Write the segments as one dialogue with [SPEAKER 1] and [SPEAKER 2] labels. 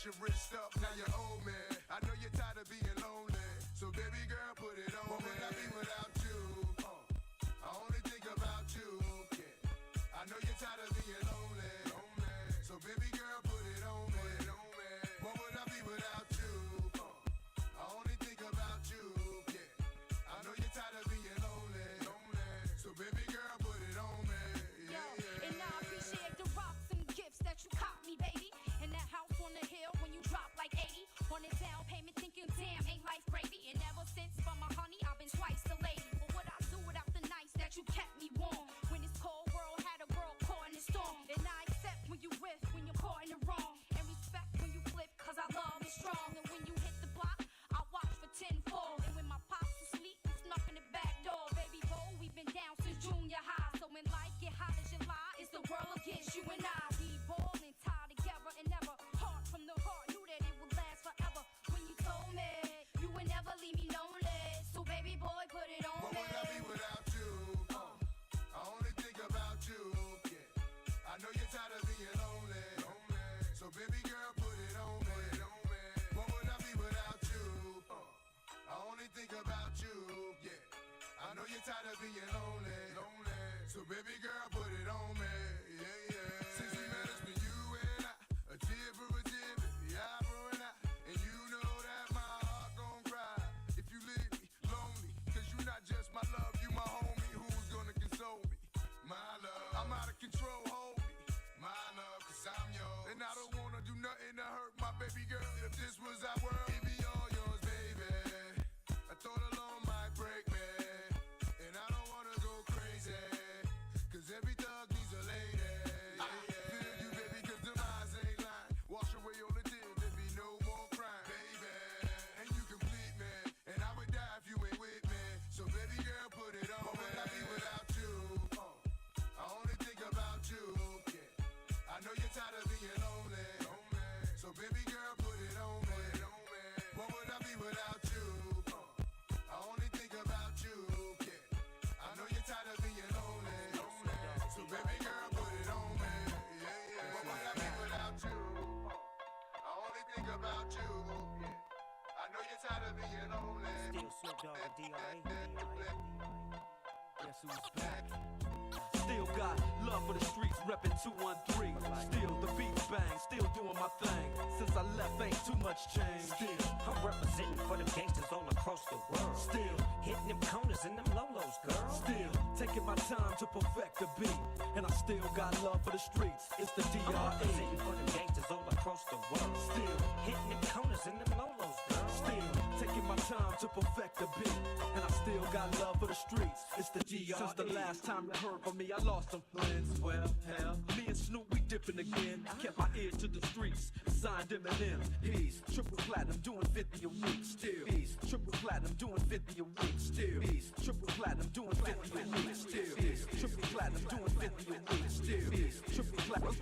[SPEAKER 1] your wrist up, now you're old man. I know you're tired of being lonely, so baby girl, put it on. What would I be without you? I only think about you. Yeah. I know you're tired of being lonely, so baby girl, put it on me. What would I be without you? I only think about you. Yeah. I know you're tired of being lonely, so baby girl, put it on me. Yeah,
[SPEAKER 2] and I appreciate the rocks and gifts that you caught me, baby. And that house on the hill when you drop like 80 on a down payment, thinking, damn, ain't life gravy? And ever since for my honey, I've been twice the lady. But what I do without the nights that you kept me warm? When this cold world had a girl caught in the storm. And I accept when you whiff, when you're caught in the wrong. And respect when you flip, cause our love is strong. And when you hit the block, I watch for tenfold. And when my pops was asleep, we snuck in the back door. Baby boy, we've been down since junior high. So when life get hot as July, it's the world against you and I. We ballin', tied together and never part from the heart. Knew that it would last forever. When you told me you would never leave me lonely, so baby boy, put it on me.
[SPEAKER 1] What would I be without you? I only think about you. Yeah. I know you're tired of being lonely, so baby girl, put it on me. What would I be without you? I only think about you. Yeah. I know you're tired of being lonely, so baby girl, put it on me. Yeah. Since we met, it's been you and I, a tear for a tear, baby, eye for an eye. And you know that my heart gon' cry if you leave me lonely. Cause you not just my love, you my homie. Who's gonna console me? My love, I'm out of control, hold me. My love, cause I'm yours. And I don't wanna do nothing to hurt my baby girl. If this was our world, it'd be all yours, baby. I thought alone might break me, and I don't wanna go crazy, cause every thug needs a lady. Feel you, baby, cause the eyes ain't lying. Wash away all the tears, there be no more crying, baby. And you complete me, and I would die if you ain't with me. So baby girl, put it on. What would I be without you? I only think about you. Yeah. I know you're tired of being lonely, so baby girl, put it on me. What would I be without you? I only think about you. Yeah. I know you're tired of being lonely, so baby girl, put it on me. Yeah. What would I be without you? I only think about you. Yeah. I know you're tired of being lonely.
[SPEAKER 3] Still Snoop Dogg and D.R.A. Guess who's back?
[SPEAKER 4] Still got love for the streets, reppin' 213. Still the beats bang, still doing my thing. Since I left, ain't too much change.
[SPEAKER 3] Still, I'm representing for them gangsters all across the world.
[SPEAKER 4] Still,
[SPEAKER 3] hitting them corners and them lolos, girl.
[SPEAKER 4] Still, taking my time to perfect the beat. And I still got love for the streets, it's the D.R.E.
[SPEAKER 3] I'm representing for them gangsters all across the world.
[SPEAKER 4] Still,
[SPEAKER 3] hitting them corners and them lolos, girl.
[SPEAKER 4] Still, taking my time to perfect the beat. And I still got love for the streets, it's the D.R.E. Since the last time you heard from me, I lost some friends. Well, hell, me and Snoop, we dipping again. Kept my ear to the streets, signed Eminem. He's triple platinum, doing 50 a week. Still, he's triple platinum, doing 50 a week. Still, he's triple platinum, doing 50 a week. Still, he's triple platinum, doing 50 a week. Still, he's triple platinum.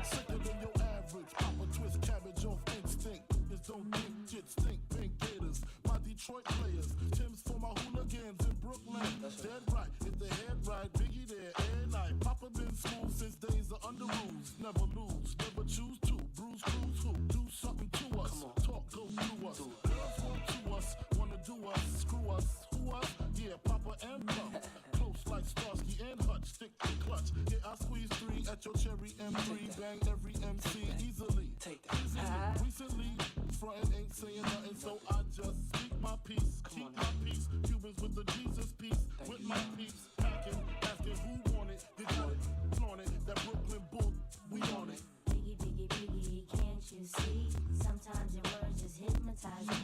[SPEAKER 5] Sicker than your average, pop a twist cabbage off instinct. Just don't think, shit stink, pink gators. My Detroit players, Tim's for my hooligans in Brooklyn. Dead right, if the head right, Biggie there, every night. Papa been smooth since days of under rules. Never lose, never choose to. Bruise, cruise, who? Do something to us. Talk, go through us. Girls want to us, wanna do us. Screw us, who us? Yeah, Papa and Pump. Close like Starsky and Hutch, stick to clutch. Yeah, I squeeze 3 at your cherry M3. Bang every MC easily.
[SPEAKER 3] Take that.
[SPEAKER 5] Recently, frontin' ain't saying nothing, so I just speak my peace, keep my peace. Cubans with the Jesus peace, with my peace. Packing, asking who want it, they got it, flaunt it. That Brooklyn bull, we on it.
[SPEAKER 6] Biggie, biggie, biggie, can't you see? Sometimes your words just hypnotize me,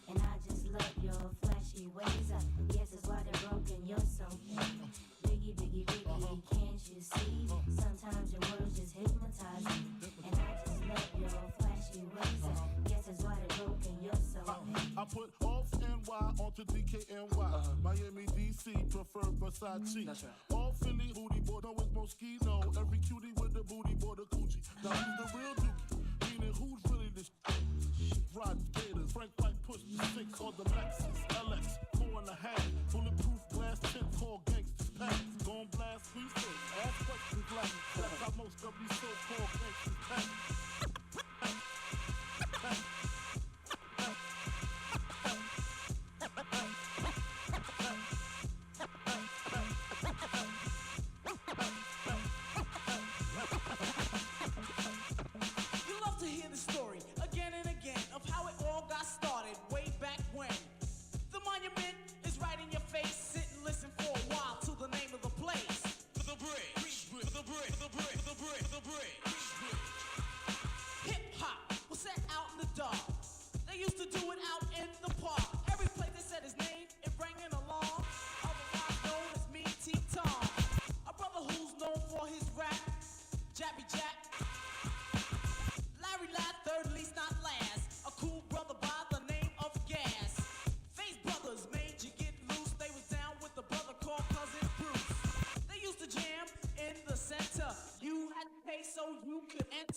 [SPEAKER 6] and I just love your flashy ways. I guess that's why they're broken, you're so mean. Biggie, biggie, biggie, can't you see? Sometimes your words just hypnotize me, and I just love your flashy ways. I guess that's why they're broken, you're so mean.
[SPEAKER 5] I put off NY onto DKNY. Miami, DC, prefer Versace.
[SPEAKER 3] That's right.
[SPEAKER 5] All Philly, hootie boy, know it's Moschino. Every cutie with the booty boy, the coochie. Now who's the real dookie? Meaning who's really the riding gators, Frank White push the 6 on the Lexus LX 4.5, bulletproof glass tint called gangsters packs. Gon' blast research, ask questions like that's how most of these so-called gangsters pack.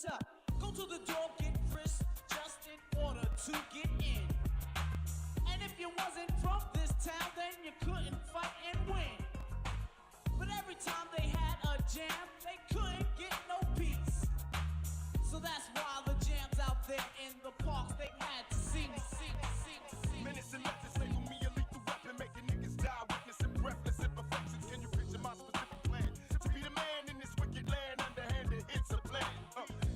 [SPEAKER 7] Go to the door, get frisked, just in order to get in. And if you wasn't from this town, then you couldn't fight and win. But every time they had a jam, they couldn't get no peace. So that's why the jams out there in the parks, they had to see me.
[SPEAKER 1] Minutes and methods label me a lethal weapon, making niggas die, witnessing breathless imperfections. Can you picture my specific plan? To be the man in this wicked land, underhanded, it's a plan.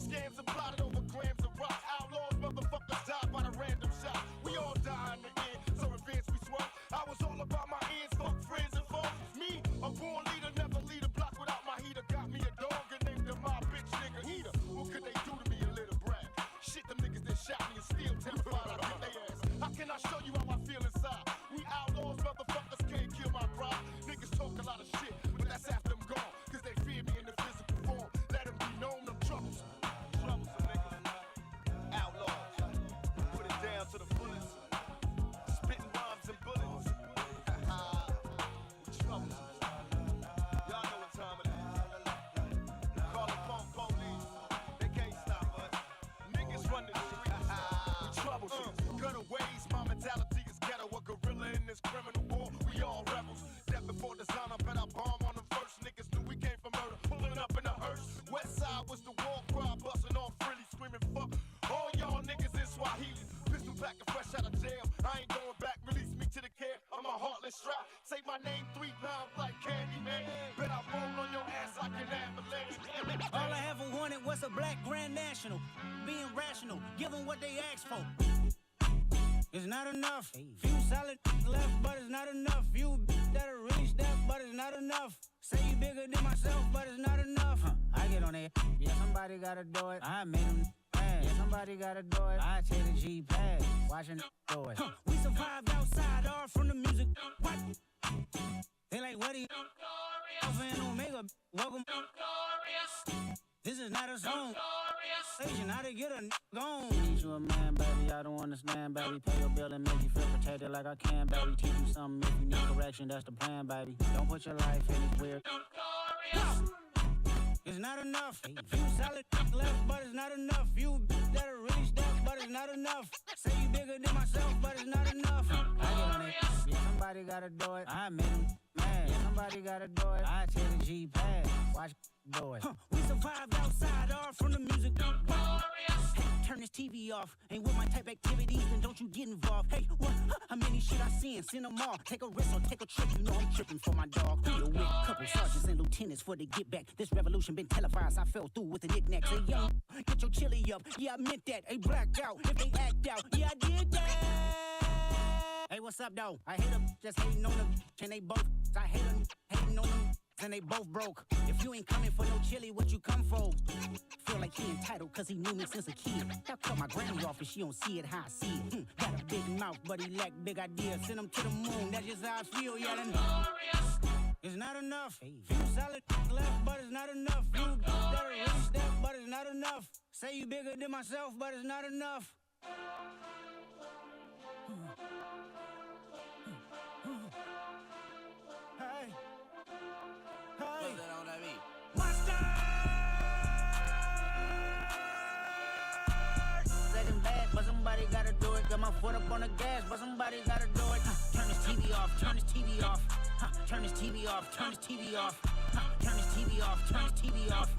[SPEAKER 1] Scams are plotted over grams of rock. Outlaws, motherfuckers die by the random shot. We all die in the end, so advance we swerve. I was all about my ends, fuck friends and foes. Me, a born leader, never lead a block without my heater. Got me a dog and named him my bitch nigga heater. What could they do to me, a little brat? Shit, them niggas that shot me and still terrified I beat they ass. How can I show you how I feel inside? We outlaws, motherfuckers can't kill my pride. Niggas talk a lot of shit, but that's after I'm gone. Cause they fear me in the physical form. Let them be known, I'm troublesome. Troublesome, nigga. Outlaws. Put it down to the fullest. Spitting rhymes and bullets. Troublesome. Y'all know what time it is. Call the phone police. They can't stop us. Niggas run the streets. We troublesome. Gutter ways, my mentality is ghetto. A gorilla in this criminal war. We all rebels. Death before design, I bet I bomb on them first. Niggas knew we came from murder. Pulling up in a hearse. West side was the war cry. Busting off frilly, screaming fuck. All y'all niggas in Swahili. Pistol back and fresh out of jail. I ain't going back. Release me to the care. I'm a heartless strap. Say my name 3 times like Candyman. Bet I roll on your ass like an avalanche.
[SPEAKER 7] All I ever wanted was a black Grand National. Being rational, give them what they asked for. It's not enough. Few solid left, but it's not enough. Few that'll really step, but it's not enough. Say you bigger than myself, but it's not enough. I get on it. Yeah, somebody gotta do it. I made them mad. Yeah, somebody gotta do it. I take the G-pad, watching do it. We survived outside, all from the music. What? They like, what are you? Alpha and Omega, welcome. This is not a song. Station, how to get a gone. Need you a man, baby, I don't understand, baby. Pay your bill and make you feel protected like I can, baby. Teach you something if you need correction, that's the plan, baby. Don't put your life in this weird. It's not enough. Few solid left, but it's not enough. Few that'll really step, but it's not enough. Say you bigger than myself, but it's not enough. I get on it. Yeah, somebody gotta do it. I made them mad. Yeah, somebody gotta do it. I take the G-pad, watch do it. We survived outside, all from the music. Hey, turn this TV off. Ain't with my type activities, then don't you get involved. Hey, what? How many shit I seen? Send them all. Take a risk or take a trip. You know I'm tripping for my dog. Who you with? Couple sergeants and lieutenants for the get back. This revolution been televised. I fell through with the knickknacks. Hey, young, get your chili up. Yeah, I meant that. Hey, blacked out. If they act out, yeah, I did that. Hey, what's up, though? I hate them, just hating on them. And they both, I hate them, hating on them. And they both broke. If you ain't coming for no chili, what you come for? Feel like he entitled cause he knew me since a kid. I'll cut my granny off if she don't see it how I see it. Got a big mouth, but he lack big ideas. Send him to the moon, that's just how I feel, yelling. It's not enough. Few solid left, but it's not enough. Few that'll really step, but it's not enough. Say you bigger than myself, but it's not enough. Hey. Hey. Second bad, but somebody gotta do it. Got my foot up on the gas, but somebody gotta do it. Turn this TV off, turn this TV off. Turn this TV off, turn this TV off. Turn this TV off, turn this TV off.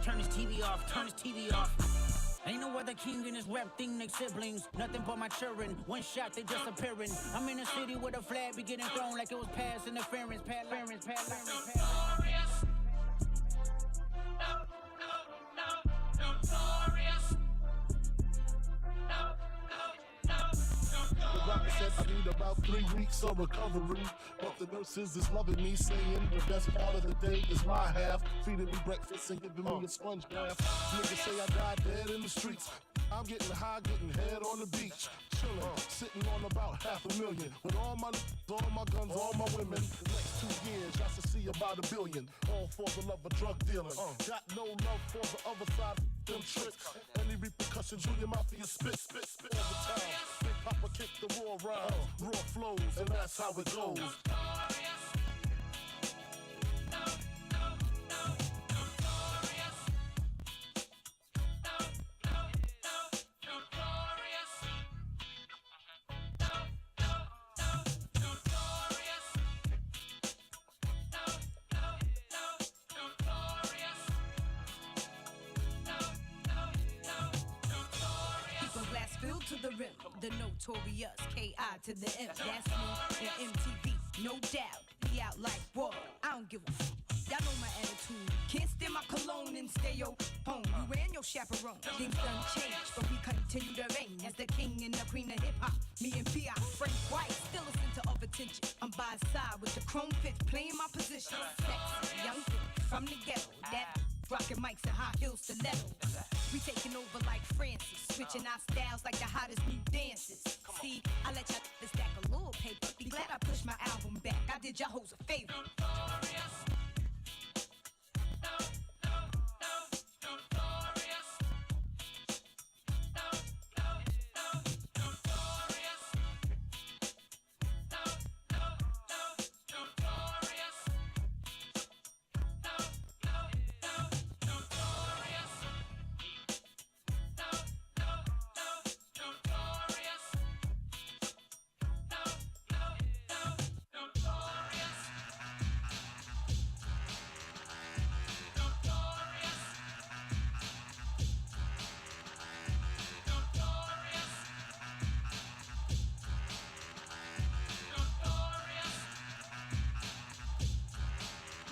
[SPEAKER 7] Turn this TV off, turn this TV off. Ain't no other king in this rap thing, they siblings. Nothing but my children. One shot, they disappearing. I'm in a city with a flag be getting thrown like it was past interference.
[SPEAKER 5] The doctor said I need about 3 weeks of recovery, but the nurses is loving me, saying the best part of the day is my half, feeding me breakfast and giving me a sponge bath. Niggas say I died dead in the streets. I'm getting high, getting head on the beach, chillin', sitting on about $500,000 with all my guns, all my women. The next 2 years, I should see about $1 billion, all for the love of drug dealing. Got no love for the other side, them tricks. Any repercussions, Junior Mafia spit all the time. Big Papa kick the raw rhymes, raw flows, and that's how it goes.
[SPEAKER 7] notorious, K.I. to the M. That's me and MTV, no doubt. We out like whoa, I don't give a f. Y'all know my attitude. Can't stand my cologne and stay your home. You and your chaperone. Things done changed, but we continue to reign as the king and the queen of hip hop. Me and B.I. Frank White, still a center of attention. I'm by his side with the chrome fifth, playing my position. Sexy, young thing from the ghetto. That rockin' mics and high heels stiletto. We taking over like Francis, switching our styles like the hottest new dances. See, I let y'all stack a little paper. Be glad I pushed my album back. I did y'all hoes a favor.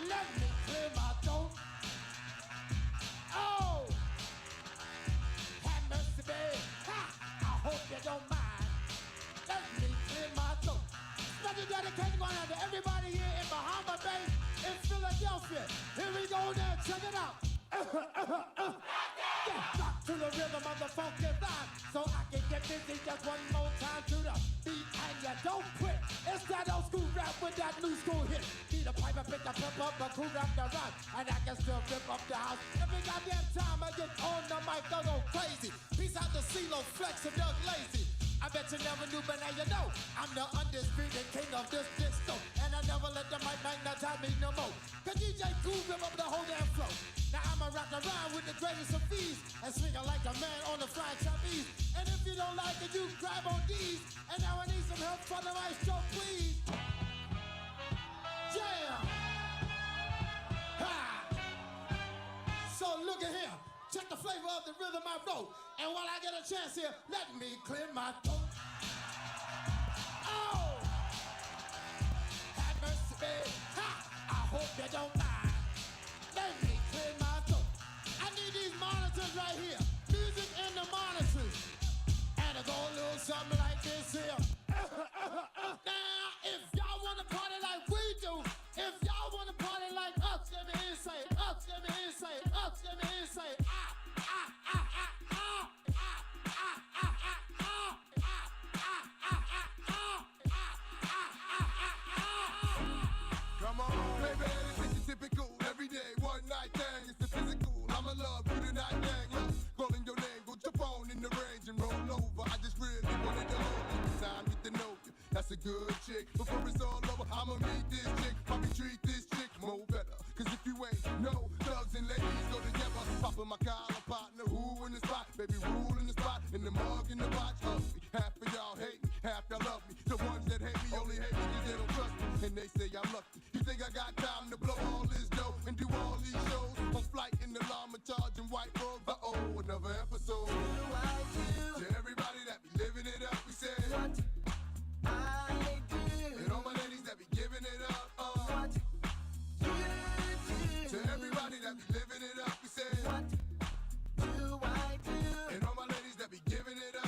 [SPEAKER 5] Let me clear my throat. Oh, have mercy, babe. Ha! I hope you don't mind. Let me clear my throat. Special dedication going out to everybody here in Bahama Bay, in Philadelphia. Here we go now, check it out. Yeah, rock to the rhythm of the funky rhyme, so I can get busy just one more time to the beat, and you don't quit. It's that old school rap with that new school hit. Need a pipe, pick the pep up, a cool rap the rhyme, and I can still rip up the house. Every goddamn time I get on the mic, I go crazy. Peace out to CeeLo, Flex, and Doug Lazy. I bet you never knew, but now you know I'm the undisputed king of this disco, and I never let the mic magnetize me no more. Cause DJ Cool rip up the whole damn flow. Now I'ma rock around with the greatest of ease and swing it like a man on the flying trapeze. And if you don't like it, you grab on these. And now I need some help from the maestro, please. Jam! Ha! So look at here. Check the flavor of the rhythm I wrote. And while I get a chance here, let me clear my throat. Oh! Have mercy, babe. Ha! I hope you don't mind. Let me clear my throat. I need these monitors right here. Music in the monitors. And it go a little something like this here. Now, if y'all wanna party like we do, if y'all wanna party like us, let me hear say, us, let me hear say, us, let me hear say,
[SPEAKER 1] Come on, baby, this is typical. Every day, one night thing. It's the physical. I'ma love you tonight, gang. Yeah. Calling your name, put your phone in the range and roll over. I just really wanted to hold you. It's time get to know you. That's a good chick. Before it's all over, I'ma meet this chick. Probably treat this chick more better. Cause if you ain't no thugs and ladies go together. Poppin' my collar partner, who in the spot? Baby, rule in the spot. In the mug, in the box. Half of y'all hate me, half y'all love me. The ones that hate me only hate me cause they don't trust me. And they say I'm lucky. You think I got time to blow all this dough and do all these shows? On flight in the llama, charging white robes. Uh-oh, another episode. To everybody that be living it up, we say what I do. And all my ladies that be giving it up. What you do. To everybody that be living it up, we say what do I do. And all my ladies that be giving it up.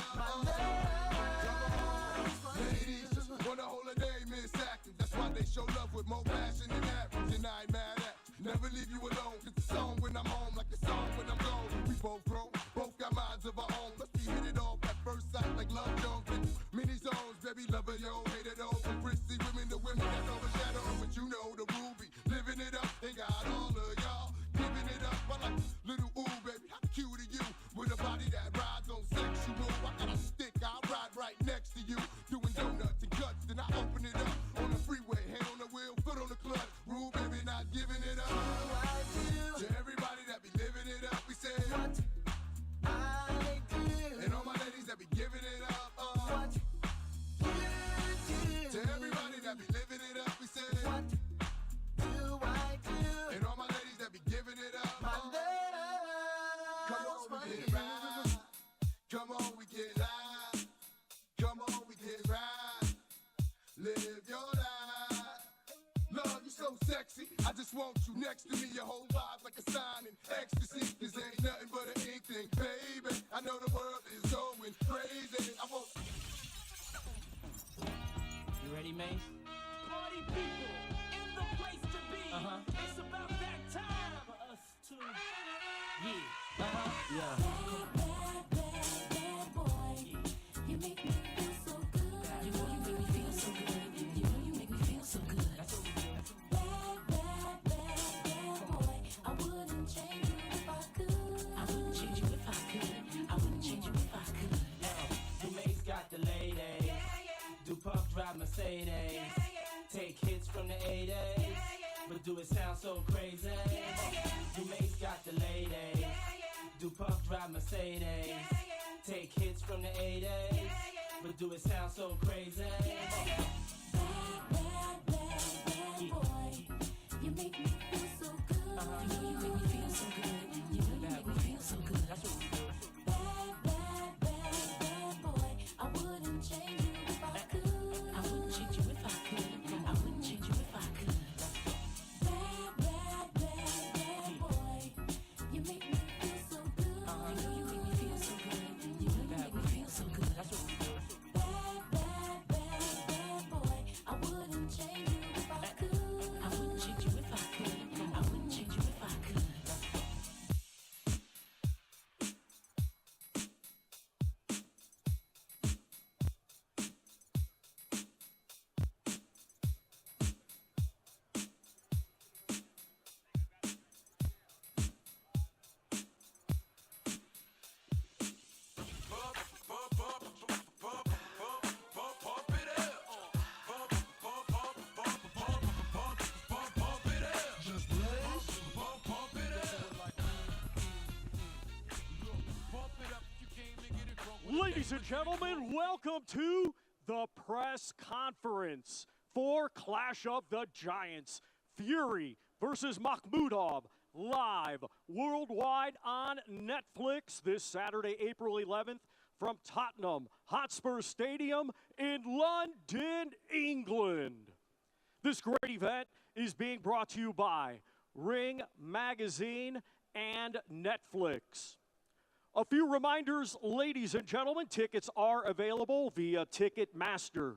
[SPEAKER 1] Ladies just wanna hold a day, Miss Active. That's why they show love with more passion than average. And I ain't mad at you. Never leave you alone. It's the song when I'm home, like the song when I'm gone. We both grown, both got minds of our own. Let's be hit it off at first sight like love Jones. Mini zones, baby, love it, yo, hate it all. From prissy women to women that overshadow. But you know the ruby, living it up. They got all of y'all giving it up. I like little ooh, baby, how cute are you? With a body that rides on sexual. I got a stick, I'll ride right next to you. Doing donuts and guts, then I open it up. On the freeway, hand on the wheel, foot on the clutch. Rule, baby, not giving it up. To everybody that be living it up, we say what I do. And all my ladies that be giving it up. What you do. sexy. I just want you next to me, your whole vibe's like a sign in ecstasy. This ain't nothing but an ink thing, baby. I know the world is going crazy. I want.
[SPEAKER 3] You ready, Mace?
[SPEAKER 7] Party people in the place to be. It's about that time for us to. Yeah.
[SPEAKER 3] Yeah.
[SPEAKER 6] Bad, bad, bad boy. You make me feel so good. You know you make me feel so good. You know you make me feel so good.
[SPEAKER 3] That's what we do.
[SPEAKER 6] Bad, bad, bad, bad boy. I wouldn't change you if I could. I wouldn't change you if I could. I wouldn't change you if I could.
[SPEAKER 3] The Mace got the ladies. Do Puff drive Mercedes. Take hits from the 80s. But do it sound so crazy? The Mace got the ladies. Do Puff drive Mercedes. Take hits from the 80s. But do it sound so crazy?
[SPEAKER 6] Bad, bad, bad, bad boy. You make me feel so good. You know you make me feel so good. You know you make me feel so good.
[SPEAKER 3] That's what we do.
[SPEAKER 6] Bad, bad, bad, bad boy. I wouldn't change you if I could. I wouldn't change you if I could. I wouldn't change you if I could. Bad, bad, bad, bad boy. You make me feel so good. You know you make me feel so good. You know you make me feel so good.
[SPEAKER 3] That's what we do.
[SPEAKER 6] Bad, bad, bad, bad boy. I wouldn't change you if I could. I wouldn't change you if I could. I wouldn't change you if I could.
[SPEAKER 8] Ladies and gentlemen, welcome to the press conference for Clash of the Giants. Fury versus Makhnudov, live worldwide on Netflix this Saturday, April 11th from Tottenham Hotspur Stadium in London, England. This great event is being brought to you by Ring Magazine and Netflix. A few reminders, ladies and gentlemen, tickets are available via Ticketmaster.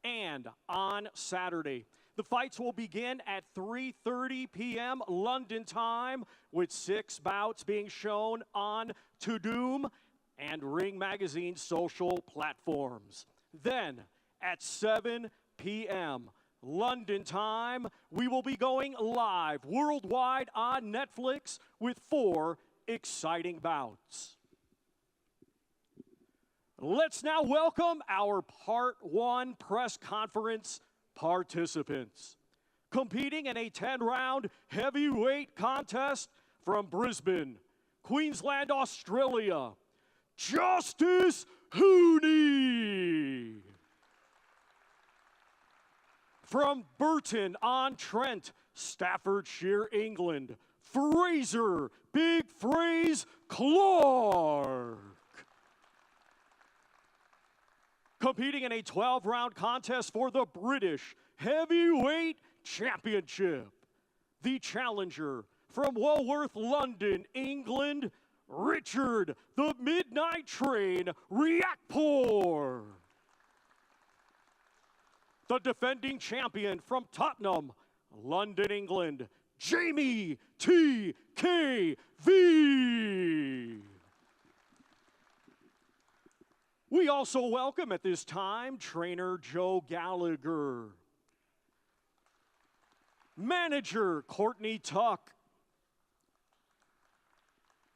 [SPEAKER 8] And on Saturday, the fights will begin at 3:30 p.m. London time, with 6 bouts being shown on Tudum and Ring Magazine's social platforms. Then, at 7 p.m. London time, we will be going live worldwide on Netflix with 4 exciting bouts. Let's now welcome our Part 1 press conference participants. Competing in a 10-round heavyweight contest from Brisbane, Queensland, Australia, Justice Hooney. From Burton-on-Trent, Staffordshire, England, Fraser Big Fraze Clark. Competing in a 12-round contest for the British Heavyweight Championship, the challenger from Walworth, London, England, Richard the Midnight Train Riakporhe. The defending champion from Tottenham, London, England, Jamie TKV. We also welcome at this time trainer Joe Gallagher, manager Courtney Tuck,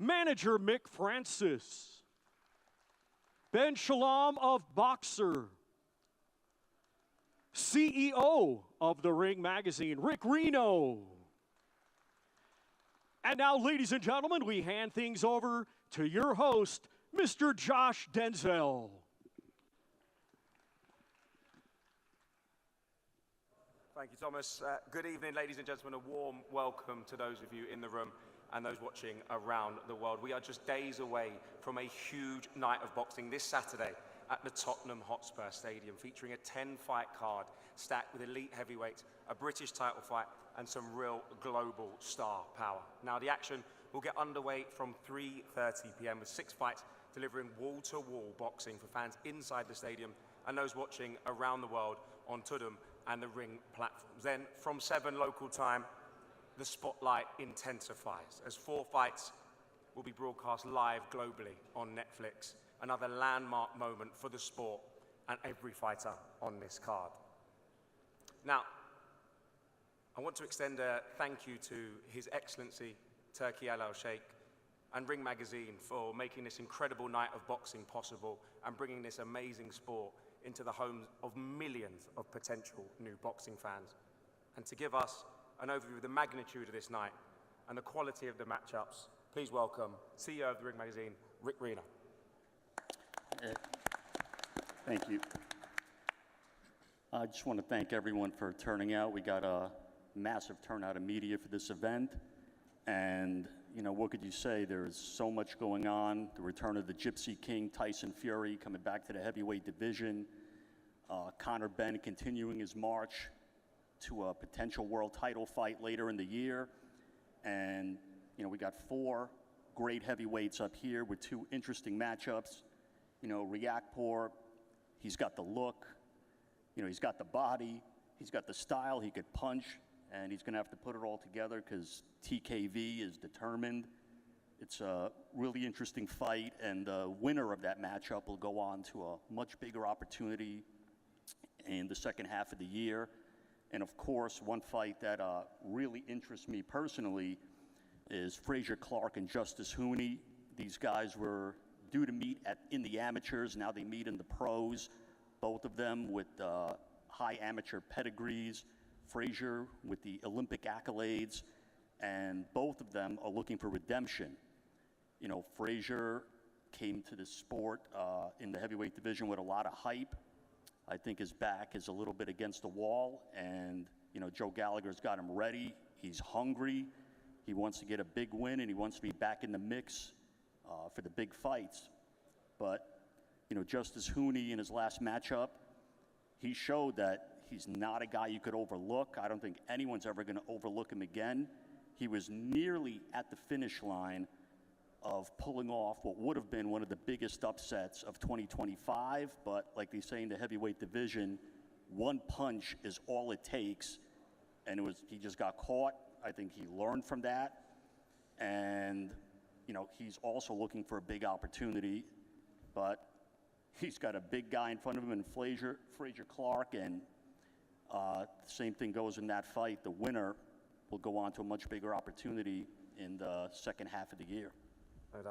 [SPEAKER 8] manager Mick Francis, Ben Shalom of Boxer, CEO of the Ring Magazine, Rick Reno. And now, ladies and gentlemen, we hand things over to your host, Mr. Josh Denzel.
[SPEAKER 9] Thank you, Thomas. Good evening, ladies and gentlemen. A warm welcome to those of you in the room and those watching around the world. We are just days away from a huge night of boxing this Saturday at the Tottenham Hotspur Stadium, featuring a 10-fight card stacked with elite heavyweights, a British title fight, and some real global star power. Now, the action will get underway from 3:30 p.m. with 6 fights delivering wall-to-wall boxing for fans inside the stadium and those watching around the world on Tudum and the Ring platforms. Then, from 7 local time, the spotlight intensifies as 4 fights will be broadcast live globally on Netflix. Another landmark moment for the sport and every fighter on this card. Now, I want to extend a thank you to His Excellency Turki Al Sheikh and Ring Magazine for making this incredible night of boxing possible and bringing this amazing sport into the homes of millions of potential new boxing fans. And to give us an overview of the magnitude of this night and the quality of the matchups, please welcome CEO of the Ring Magazine, Rick Rena.
[SPEAKER 10] Thank you. I just want to thank everyone for turning out. We got a massive turnout of media for this event. And, you know, what could you say? There's so much going on. The return of the Gypsy King, Tyson Fury, coming back to the heavyweight division. Conor Benn continuing his march to a potential world title fight later in the year. And, you know, we got 4 great heavyweights up here with 2 interesting matchups. You know, Riakporhe, he's got the look, you know, he's got the body, he's got the style, he could punch, and he's going to have to put it all together because TKV is determined. It's a really interesting fight, and the winner of that matchup will go on to a much bigger opportunity in the second half of the year. And of course, one fight that really interests me personally is Frazier Clark and Justice Hooney. These guys were due to meet in the amateurs. Now they meet in the pros, both of them with high amateur pedigrees. Frazier with the Olympic accolades, and both of them are looking for redemption. You know, Frazier came to the sport in the heavyweight division with a lot of hype. I think his back is a little bit against the wall, and, you know, Joe Gallagher's got him ready. He's hungry. He wants to get a big win, and he wants to be back in the mix for the big fights. But, you know, Justice Hooney in his last matchup, he showed that he's not a guy you could overlook. I don't think anyone's ever going to overlook him again. He was nearly at the finish line of pulling off what would have been one of the biggest upsets of 2025, but like they say in the heavyweight division, one punch is all it takes, and he just got caught. I think he learned from that, and, you know, he's also looking for a big opportunity, but he's got a big guy in front of him in Frazier Clark, and same thing goes in that fight. The winner will go on to a much bigger opportunity in the second half of the year.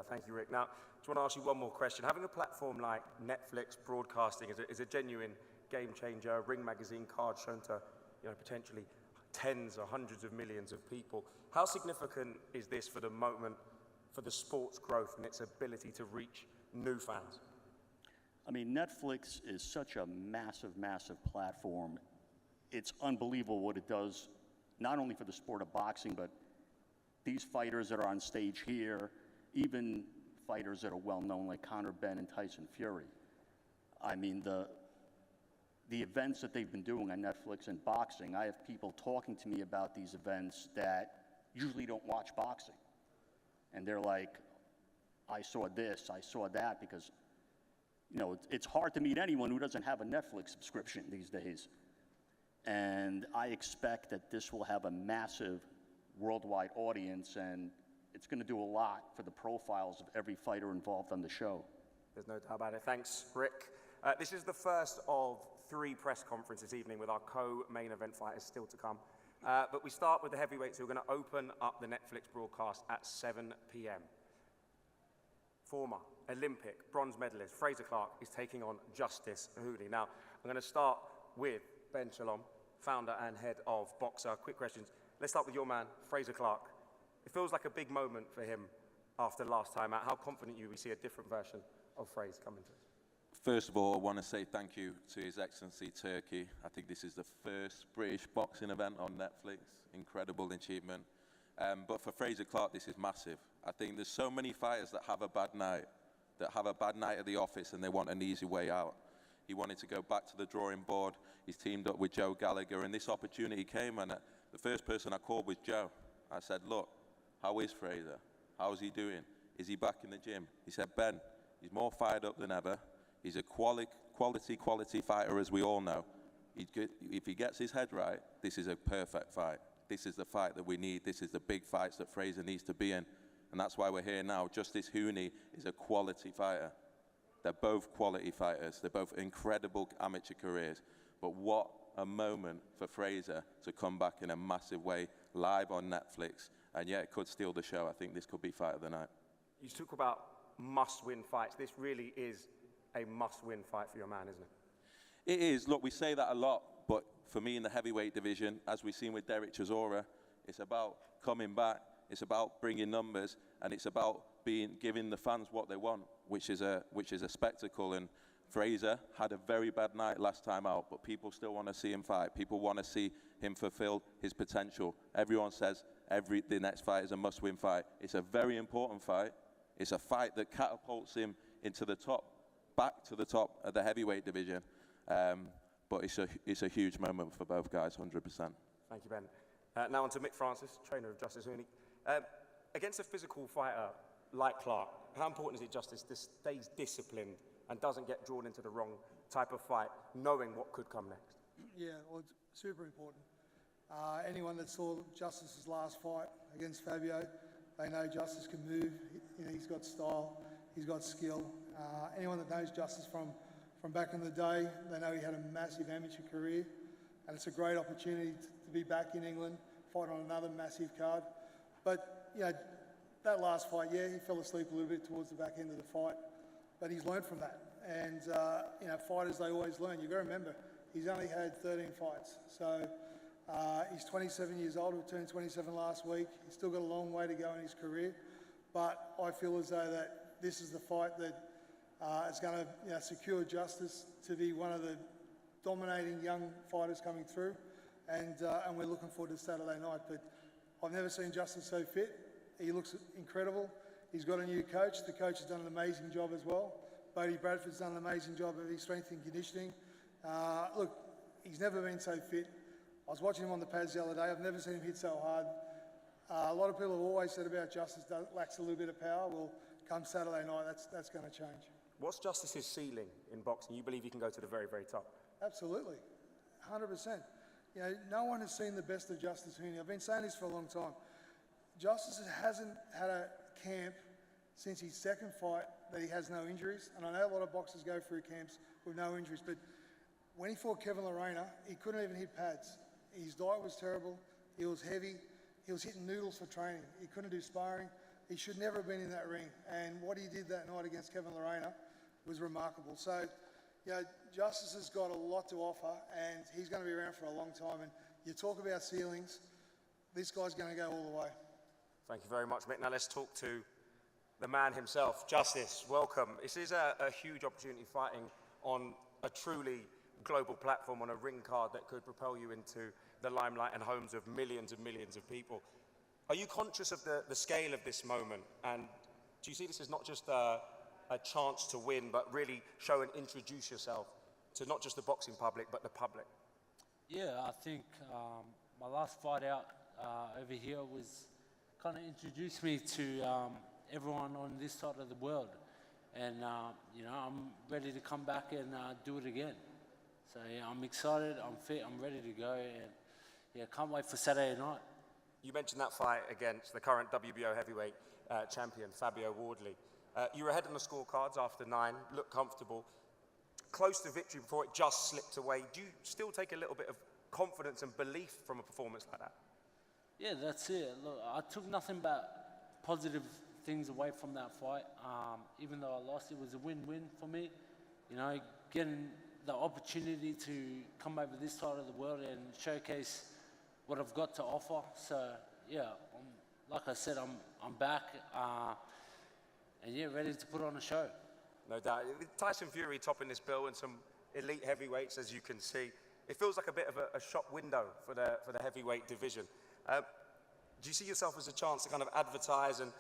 [SPEAKER 9] Thank you, Rick. Now, I just want to ask you one more question. Having a platform like Netflix broadcasting is a genuine game changer. Ring Magazine card shown to, you know, potentially tens or hundreds of millions of people. How significant is this for the moment, for the sport's growth and its ability to reach new fans?
[SPEAKER 10] I mean, Netflix is such a massive, massive platform. It's unbelievable what it does, not only for the sport of boxing, but these fighters that are on stage here, even fighters that are well-known like Conor Benn and Tyson Fury. I mean, the events that they've been doing on Netflix and boxing, I have people talking to me about these events that usually don't watch boxing. And they're like, I saw this, I saw that, because, you know, it's hard to meet anyone who doesn't have a Netflix subscription these days. And I expect that this will have a massive worldwide audience, and it's going to do a lot for the profiles of every fighter involved on the show.
[SPEAKER 9] There's no doubt about it. Thanks, Rick. This is the first of 3 press conferences this evening with our co-main event fighters still to come. But we start with the heavyweights who are going to open up the Netflix broadcast at 7 p.m. Former Olympic bronze medalist Frazier Clark is taking on Justice Hooney. Now, I'm going to start with Ben Shalom, founder and head of Boxer. Quick questions. Let's start with your man, Frazier Clark. It feels like a big moment for him after last time out. How confident we see a different version of Frazier coming to us?
[SPEAKER 11] First of all, I want to say thank you to His Excellency Turkey. I think this is the first British boxing event on Netflix. Incredible achievement. But for Frazier Clark, this is massive. I think there's so many fighters that have a bad night, that have a bad night at the office and they want an easy way out. He wanted to go back to the drawing board. He's teamed up with Joe Gallagher, and this opportunity came, and the first person I called was Joe. I said, look, how is Fraser? How's he doing? Is he back in the gym? He said, Ben, he's more fired up than ever. He's a quality fighter, as we all know. If he gets his head right, this is a perfect fight. This is the fight that we need. This is the big fights that Fraser needs to be in. And that's why we're here now. Justice Hooney is a quality fighter. They're both quality fighters. They're both incredible amateur careers. But what a moment for Fraser to come back in a massive way, live on Netflix. And yeah, it could steal the show. I think this could be fight of the night.
[SPEAKER 9] You talk about must-win fights. This really is a must-win fight for your man, isn't it?
[SPEAKER 11] It is. Look, we say that a lot, but for me in the heavyweight division, as we've seen with Derek Chisora, it's about coming back, it's about bringing numbers, and it's about giving the fans what they want, which is a spectacle. And Fraser had a very bad night last time out, but people still want to see him fight. People want to see him fulfill his potential. Everyone says the next fight is a must-win fight. It's a very important fight. It's a fight that catapults him into the top, back to the top of the heavyweight division. But it's a huge moment for both guys, 100%.
[SPEAKER 9] Thank you, Ben. Now on to Mick Francis, trainer of Justice Hooney. Against a physical fighter like Clark, how important is it, Justice, to stay disciplined and doesn't get drawn into the wrong type of fight, knowing what could come next?
[SPEAKER 12] Yeah, well, it's super important. Anyone that saw Justice's last fight against Fabio, they know Justice can move. He's got style, he's got skill. Anyone that knows Justice from back in the day, they know he had a massive amateur career, and it's a great opportunity to be back in England, fight on another massive card. But, that last fight, yeah, he fell asleep a little bit towards the back end of the fight, but he's learned from that. And, fighters, they always learn. You've got to remember, he's only had 13 fights. So he's 27 years old, he turned 27 last week. He's still got a long way to go in his career, but I feel as though that this is the fight that is going to secure Justice to be one of the dominating young fighters coming through, and we're looking forward to Saturday night. But I've never seen Justice so fit. He looks incredible. He's got a new coach. The coach has done an amazing job as well. Bodie Bradford's done an amazing job of his strength and conditioning. Look, he's never been so fit. I was watching him on the pads the other day. I've never seen him hit so hard. A lot of people have always said about Justice that lacks a little bit of power. Well, come Saturday night, that's going to change.
[SPEAKER 9] What's Justice's ceiling in boxing? You believe he can go to the very, very top?
[SPEAKER 12] Absolutely, 100%. No one has seen the best of Justice Hooney. I've been saying this for a long time. Justice hasn't had a camp since his second fight that he has no injuries. And I know a lot of boxers go through camps with no injuries, but when he fought Kevin Lorena, he couldn't even hit pads. His diet was terrible. He was heavy. He was hitting noodles for training. He couldn't do sparring. He should never have been in that ring. And what he did that night against Kevin Lorena was remarkable. So, Justice has got a lot to offer, and he's going to be around for a long time. And you talk about ceilings, this guy's going to go all the way.
[SPEAKER 9] Thank you very much, Mick. Now let's talk to the man himself, Justice. Welcome. This is a huge opportunity, fighting on a truly global platform, on a ring card that could propel you into the limelight and homes of millions and millions of people. Are you conscious of the scale of this moment? And do you see this as not just a chance to win, but really show and introduce yourself to not just the boxing public, but the public?
[SPEAKER 3] Yeah, I think my last fight out over here was kind of introduced me to everyone on this side of the world. And, I'm ready to come back and do it again. So, I'm excited, I'm fit, I'm ready to go. And, can't wait for Saturday night.
[SPEAKER 9] You mentioned that fight against the current WBO heavyweight champion, Fabio Wardley. You were ahead on the scorecards after 9, looked comfortable, close to victory before it just slipped away. Do you still take a little bit of confidence and belief from a performance like that?
[SPEAKER 3] Yeah, that's it. Look, I took nothing but positive things away from that fight. Even though I lost, it was a win-win for me. Getting the opportunity to come over this side of the world and showcase what I've got to offer. So, like I said, I'm back. And ready to put on a show.
[SPEAKER 9] No doubt. Tyson Fury topping this bill and some elite heavyweights, as you can see. It feels like a bit of a shop window for the heavyweight division. Do you see yourself as a chance to kind of advertise, and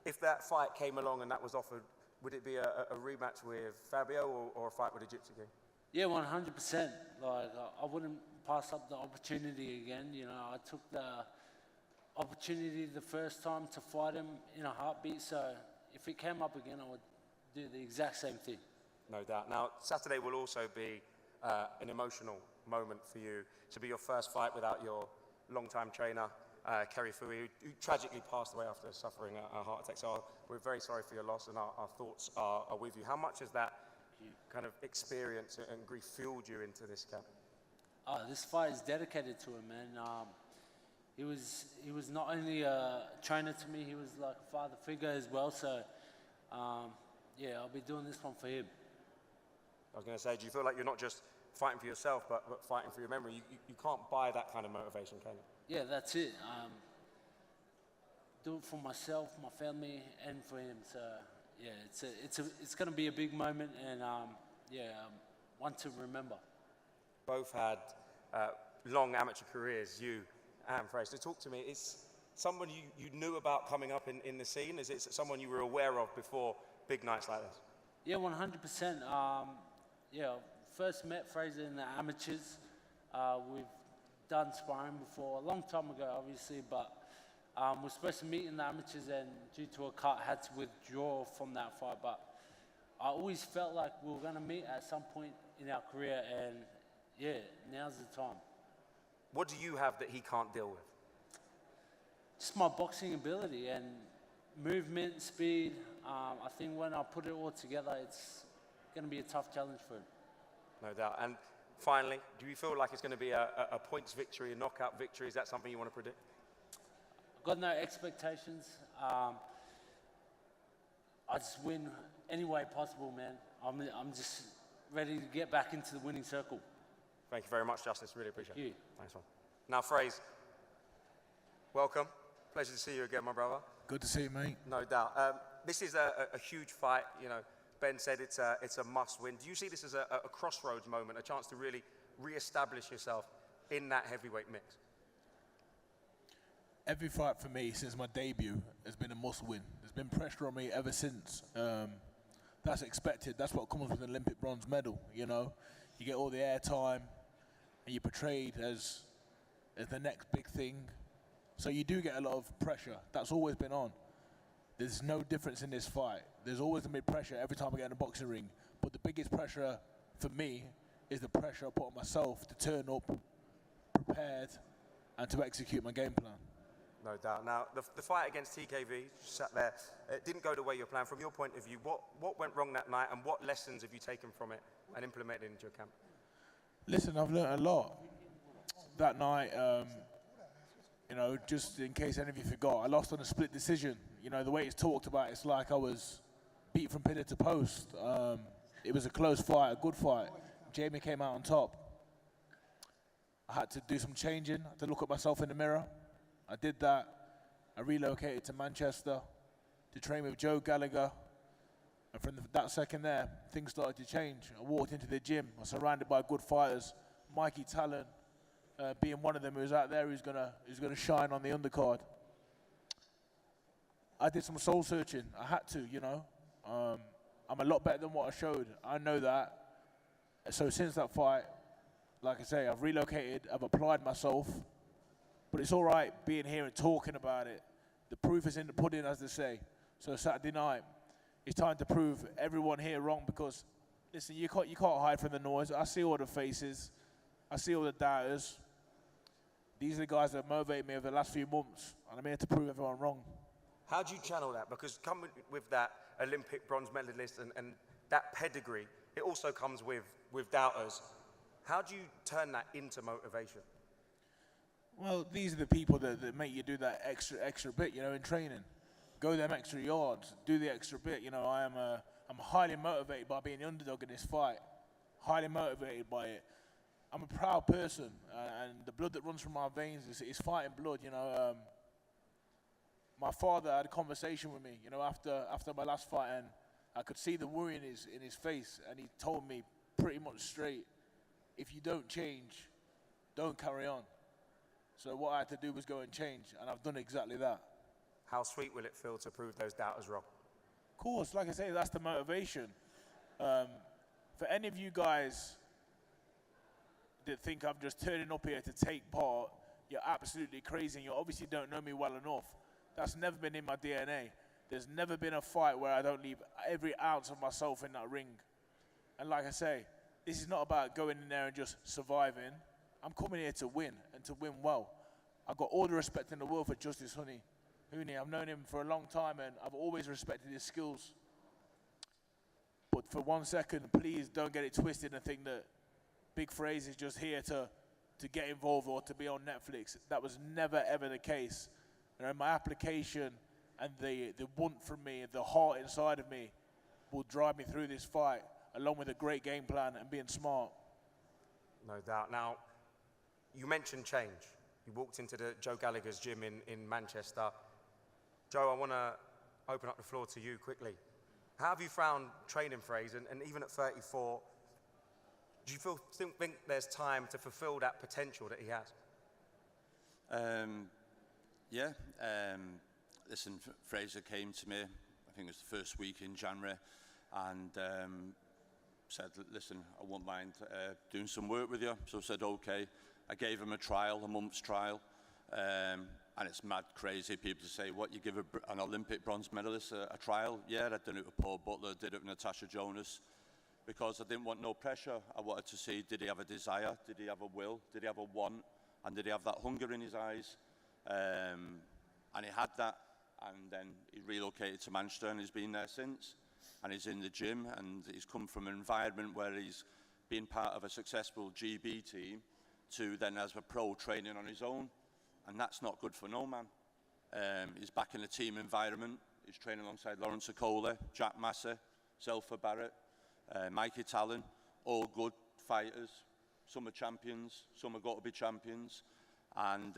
[SPEAKER 9] if that fight came along and that was offered, would it be a rematch with Fabio or a fight with the Gypsy King?
[SPEAKER 13] Yeah, 100%. Like, I wouldn't pass up the opportunity again. You know, I took the opportunity the first time to fight him in a heartbeat. So if it came up again, I would do the exact same thing.
[SPEAKER 9] No doubt. Now, Saturday will also be an emotional moment for you. To be your first fight without your longtime trainer, Kerry Fui, who tragically passed away after suffering a heart attack. So we're very sorry for your loss, and our thoughts are with you. How much has that kind of experience and grief fueled you into this camp?
[SPEAKER 13] This fight is dedicated to him, man. He was not only a trainer to me, he was like a father figure as well. So, yeah, I'll be doing this one for him.
[SPEAKER 9] I was going to say, do you feel like you're not just fighting for yourself, but fighting for your memory? You can't buy that kind of motivation, can you?
[SPEAKER 13] Yeah, that's it. Do it for myself, my family, and for him. So, yeah, it's going to be a big moment, and one to remember.
[SPEAKER 9] Both had long amateur careers, you and Fraser. Talk to me. Is someone you knew about coming up in the scene? Is it someone you were aware of before big nights like this?
[SPEAKER 13] Yeah, 100%. First met Fraser in the amateurs. We've done sparring before, a long time ago, obviously, but we're supposed to meet in the amateurs, and due to a cut, had to withdraw from that fight. But I always felt like we were going to meet at some point in our career, and yeah, now's the time.
[SPEAKER 9] What do you have that he can't deal with?
[SPEAKER 13] Just my boxing ability and movement, speed. I think when I put it all together, it's going to be a tough challenge for him.
[SPEAKER 9] No doubt. And finally, do you feel like it's going to be a points victory, a knockout victory? Is that something you want to predict?
[SPEAKER 13] I've got no expectations. I just win any way possible, man. I'm just ready to get back into the winning circle.
[SPEAKER 9] Thank you very much, Justice. Really appreciate
[SPEAKER 13] Thank
[SPEAKER 9] it.
[SPEAKER 13] you.
[SPEAKER 9] Thanks, man. Now, Fraser, welcome. Pleasure to see you again, my brother.
[SPEAKER 14] Good to see you, mate.
[SPEAKER 9] No doubt. This is a huge fight. You know, Ben said it's a must-win. Do you see this as a crossroads moment, a chance to really re-establish yourself in that heavyweight mix?
[SPEAKER 14] Every fight for me since my debut has been a must-win. There's been pressure on me ever since. That's expected. That's what comes with an Olympic bronze medal, you know. You get all the airtime, and you're portrayed as the next big thing. So you do get a lot of pressure. That's always been on. There's no difference in this fight. There's always going to be pressure every time I get in a boxing ring. But the biggest pressure for me is the pressure I put on myself to turn up prepared and to execute my game plan.
[SPEAKER 9] No doubt. Now, the fight against TKV, sat there, it didn't go the way you planned. From your point of view, what went wrong that night, and what lessons have you taken from it and implemented into your camp?
[SPEAKER 14] Listen, I've learned a lot. That night, you know, just in case any of you forgot, I lost on a split decision. You know, the way it's talked about, it's like I was beat from pillar to post. It was a close fight, a good fight. Jamie came out on top. I had to do some changing, I had to look at myself in the mirror. I did that. I relocated to Manchester to train with Joe Gallagher. And from that second there, things started to change. I walked into the gym. I was surrounded by good fighters. Mikey Talon being one of them who's out there who's gonna shine on the undercard. I did some soul searching. I had to, you know. I'm a lot better than what I showed. I know that. So since that fight, like I say, I've relocated. I've applied myself. But it's all right being here and talking about it. The proof is in the pudding, as they say. So Saturday night, it's time to prove everyone here wrong, because, listen, you can't hide from the noise. I see all the faces. I see all the doubters. These are the guys that have motivated me over the last few months, and I'm here to prove everyone wrong.
[SPEAKER 9] How do you channel that? Because coming with that Olympic bronze medalist and that pedigree, it also comes with doubters. How do you turn that into motivation?
[SPEAKER 14] Well, these are the people that make you do that extra bit, you know, in training. Go them extra yards, do the extra bit. You know, I'm highly motivated by being the underdog in this fight. Highly motivated by it. I'm a proud person, and the blood that runs from my veins is fighting blood, you know. My father had a conversation with me, you know, after my last fight, and I could see the worry in his face, and he told me pretty much straight, if you don't change, don't carry on. So what I had to do was go and change, and I've done exactly that.
[SPEAKER 9] How sweet will it feel to prove those doubters wrong?
[SPEAKER 14] course, like I say, that's the motivation. For any of you guys that think I'm just turning up here to take part, you're absolutely crazy, and you obviously don't know me well enough. That's never been in my DNA. There's never been a fight where I don't leave every ounce of myself in that ring. And like I say, this is not about going in there and just surviving. I'm coming here to win, and to win well. I've got all the respect in the world for Justice Hooney. I've known him for a long time, and I've always respected his skills. But for 1 second, please don't get it twisted and think that Big Fraser is just here to get involved or to be on Netflix. That was never, ever the case. You know, my application and the want from me, the heart inside of me, will drive me through this fight, along with a great game plan and being smart.
[SPEAKER 9] No doubt. Now, you mentioned change. You walked into the Joe Gallagher's gym in Manchester. Joe, I want to open up the floor to you quickly. How have you found training Fraser? And even at 34, do you still think there's time to fulfill that potential that he has?
[SPEAKER 15] Yeah. Listen, Fraser came to me, I think it was the first week in January, and said, listen, I won't mind doing some work with you. So I said, okay. I gave him a trial, a month's trial. And it's mad crazy people to say, what, you give an Olympic bronze medalist a trial? Yeah, I'd done it with Paul Butler, did it with Natasha Jonas, because I didn't want no pressure. I wanted to see, did he have a desire? Did he have a will? Did he have a want? And did he have that hunger in his eyes? And he had that. And then he relocated to Manchester, and he's been there since. And he's in the gym, and he's come from an environment where he's been part of a successful GB team to then as a pro training on his own. And that's not good for no man. He's back in a team environment. He's training alongside Lawrence Okola, Jack Massey, Zelfa Barrett, Mikey Talon, all good fighters. Some are champions, some are going to be champions. And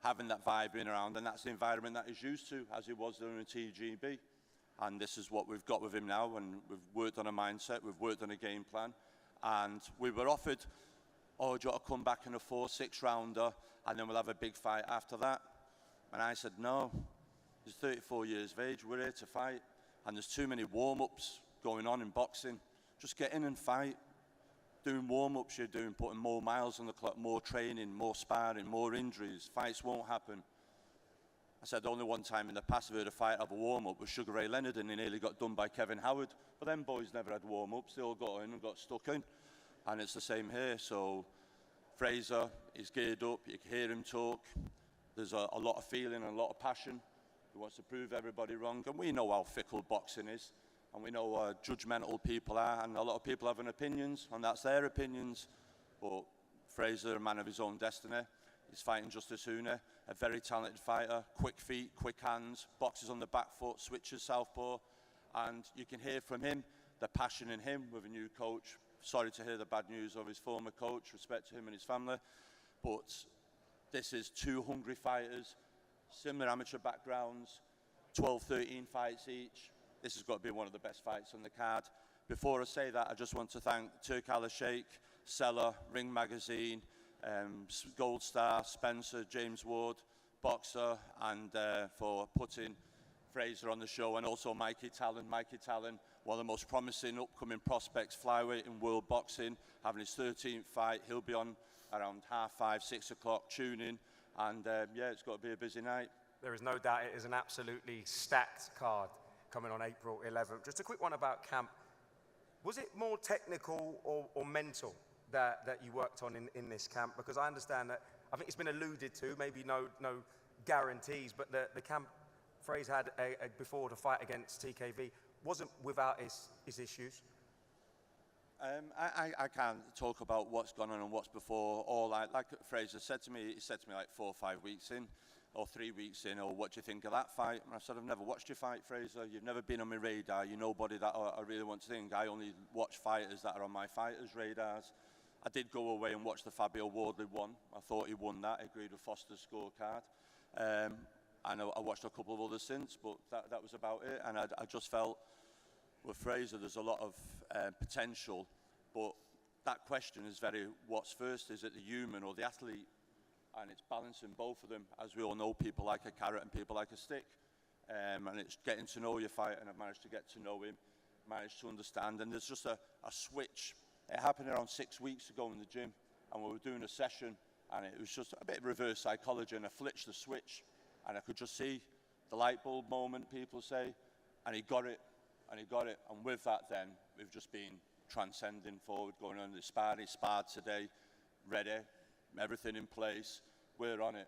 [SPEAKER 15] having that vibe in around, and that's the environment that he's used to, as he was during TGB. And this is what we've got with him now, and we've worked on a mindset, we've worked on a game plan. And we were offered, oh, do you want to come back in a 4-6 rounder, and then we'll have a big fight after that? And I said, no, he's 34 years of age, we're here to fight. And there's too many warm-ups going on in boxing. Just get in and fight. Doing warm-ups you're doing, putting more miles on the clock, more training, more sparring, more injuries. Fights won't happen. I said only one time in the past I've heard a fight have a warm-up with Sugar Ray Leonard, and he nearly got done by Kevin Howard. But them boys never had warm-ups, they all got in and got stuck in. And it's the same here. So Fraser is geared up, you can hear him talk. There's a lot of feeling and a lot of passion. He wants to prove everybody wrong. And we know how fickle boxing is. And we know how judgmental people are. And a lot of people have opinions, and that's their opinions. But Fraser, a man of his own destiny. He's fighting Justice Hooney, a very talented fighter. Quick feet, quick hands, boxes on the back foot, switches southpaw. And you can hear from him the passion in him with a new coach. Sorry to hear the bad news of his former coach. Respect to him and his family. But this is two hungry fighters, similar amateur backgrounds, 12, 13 fights each. This has got to be one of the best fights on the card. Before I say that, I just want to thank Turk Al Sheikh, Seller, Ring Magazine, Gold Star, Spencer, James Ward, Boxer, and for putting Fraser on the show, and also Mikey Talon. Mikey Talon, one of the most promising upcoming prospects, flyweight in world boxing, having his 13th fight. He'll be on around 5:30, 6 o'clock, tune in. And yeah, it's got to be a busy night.
[SPEAKER 9] There is no doubt it is an absolutely stacked card coming on April 11th. Just a quick one about camp. Was it more technical or mental that you worked on in this camp? Because I understand that, I think it's been alluded to, maybe no guarantees, but the camp Fraser had before the fight against TKV wasn't without his issues.
[SPEAKER 15] I can't talk about what's gone on and what's before. Like Fraser said to me, he said to me like 4 or 5 weeks in, or 3 weeks in, or what do you think of that fight? And I said, I've never watched your fight, Fraser. You've never been on my radar. You're nobody that I really want to think. I only watch fighters that are on my fighters' radars. I did go away and watch the Fabio Wardley one. I thought he won that. I agreed with Foster's scorecard. And I watched a couple of others since, but that was about it. And I just felt with Fraser, there's a lot of potential, but that question is very, what's first? Is it the human or the athlete? And it's balancing both of them. As we all know, people like a carrot and people like a stick. and it's getting to know your fighter, and I've managed to get to know him, managed to understand, and there's just a switch. It happened around 6 weeks ago in the gym, and we were doing a session, and it was just a bit of reverse psychology, and I flicked the switch, and I could just see the light bulb moment, people say, and he got it, and with that then, we've just been transcending forward, going on the sparred. He sparred today, ready, everything in place. We're on it,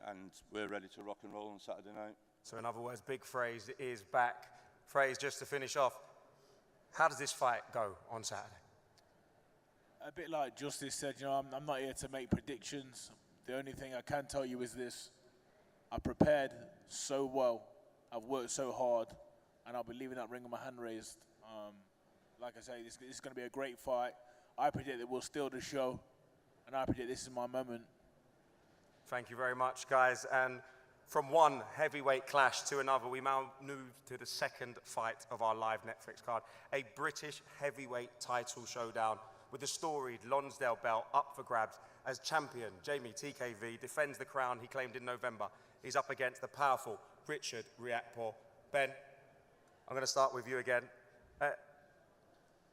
[SPEAKER 15] and we're ready to rock and roll on Saturday night.
[SPEAKER 9] So in other words, Big Fraze is back. Fraze, just to finish off, how does this fight go on Saturday?
[SPEAKER 14] A bit like Justice said, you know, I'm not here to make predictions. The only thing I can tell you is this. I prepared so well. I've worked so hard, and I'll be leaving that ring with my hand raised. Like I say, this is going to be a great fight. I predict that we'll steal the show, and I predict this is my moment.
[SPEAKER 9] Thank you very much, guys. And from one heavyweight clash to another, we now move to the second fight of our live Netflix card, a British heavyweight title showdown with the storied Lonsdale belt up for grabs as champion Jamie TKV defends the crown he claimed in November. He's up against the powerful Richard Riakporhe. Ben, I'm going to start with you again.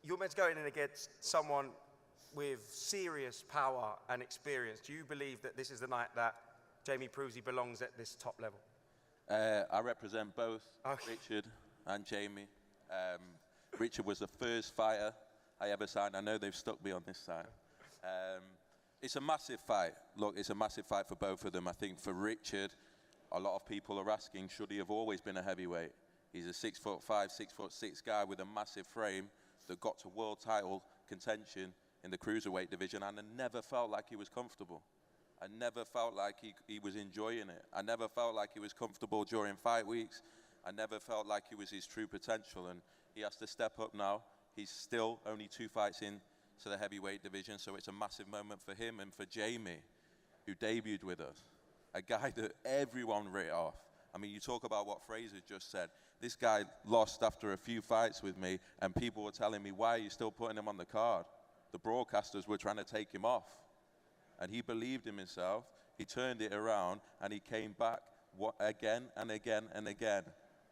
[SPEAKER 9] You're meant to go in against someone with serious power and experience. Do you believe that this is the night that Jamie proves he belongs at this top level?
[SPEAKER 11] I represent both Richard and Jamie. Richard was the first fighter I ever signed. I know they've stuck me on this side. It's a massive fight. Look, it's a massive fight for both of them. I think for Richard, a lot of people are asking, should he have always been a heavyweight? He's a 6'5", 6'6" guy with a massive frame that got to world title contention in the cruiserweight division, and I never felt like he was comfortable. I never felt like he was enjoying it. I never felt like he was comfortable during fight weeks. I never felt like he was his true potential, and he has to step up now. He's still only 2 fights in to the heavyweight division, so it's a massive moment for him and for Jamie, who debuted with us, a guy that everyone writ off. I mean, you talk about what Fraser just said. This guy lost after a few fights with me, and people were telling me, why are you still putting him on the card? The broadcasters were trying to take him off. And he believed in himself. He turned it around, and he came back again and again and again.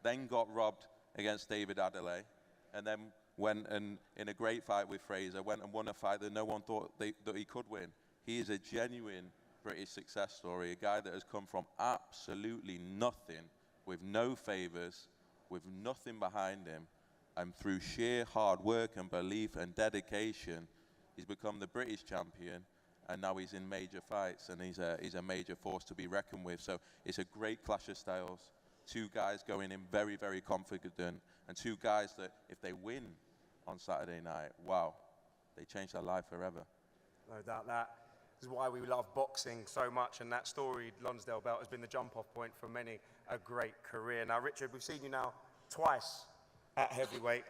[SPEAKER 11] Then got robbed against David Adelaide, and then went and, in a great fight with Fraser, went and won a fight that no one thought that he could win. He is a genuine British success story, a guy that has come from absolutely nothing, with no favours, with nothing behind him, and through sheer hard work and belief and dedication, he's become the British champion, and now he's in major fights, and he's a major force to be reckoned with. So it's a great clash of styles. 2 guys going in very, very confident, and 2 guys that, if they win on Saturday night, wow, they change their life forever.
[SPEAKER 9] No doubt that. This is why we love boxing so much, and that storied Lonsdale belt has been the jump-off point for many a great career. Now, Richard, we've seen you now twice at heavyweight.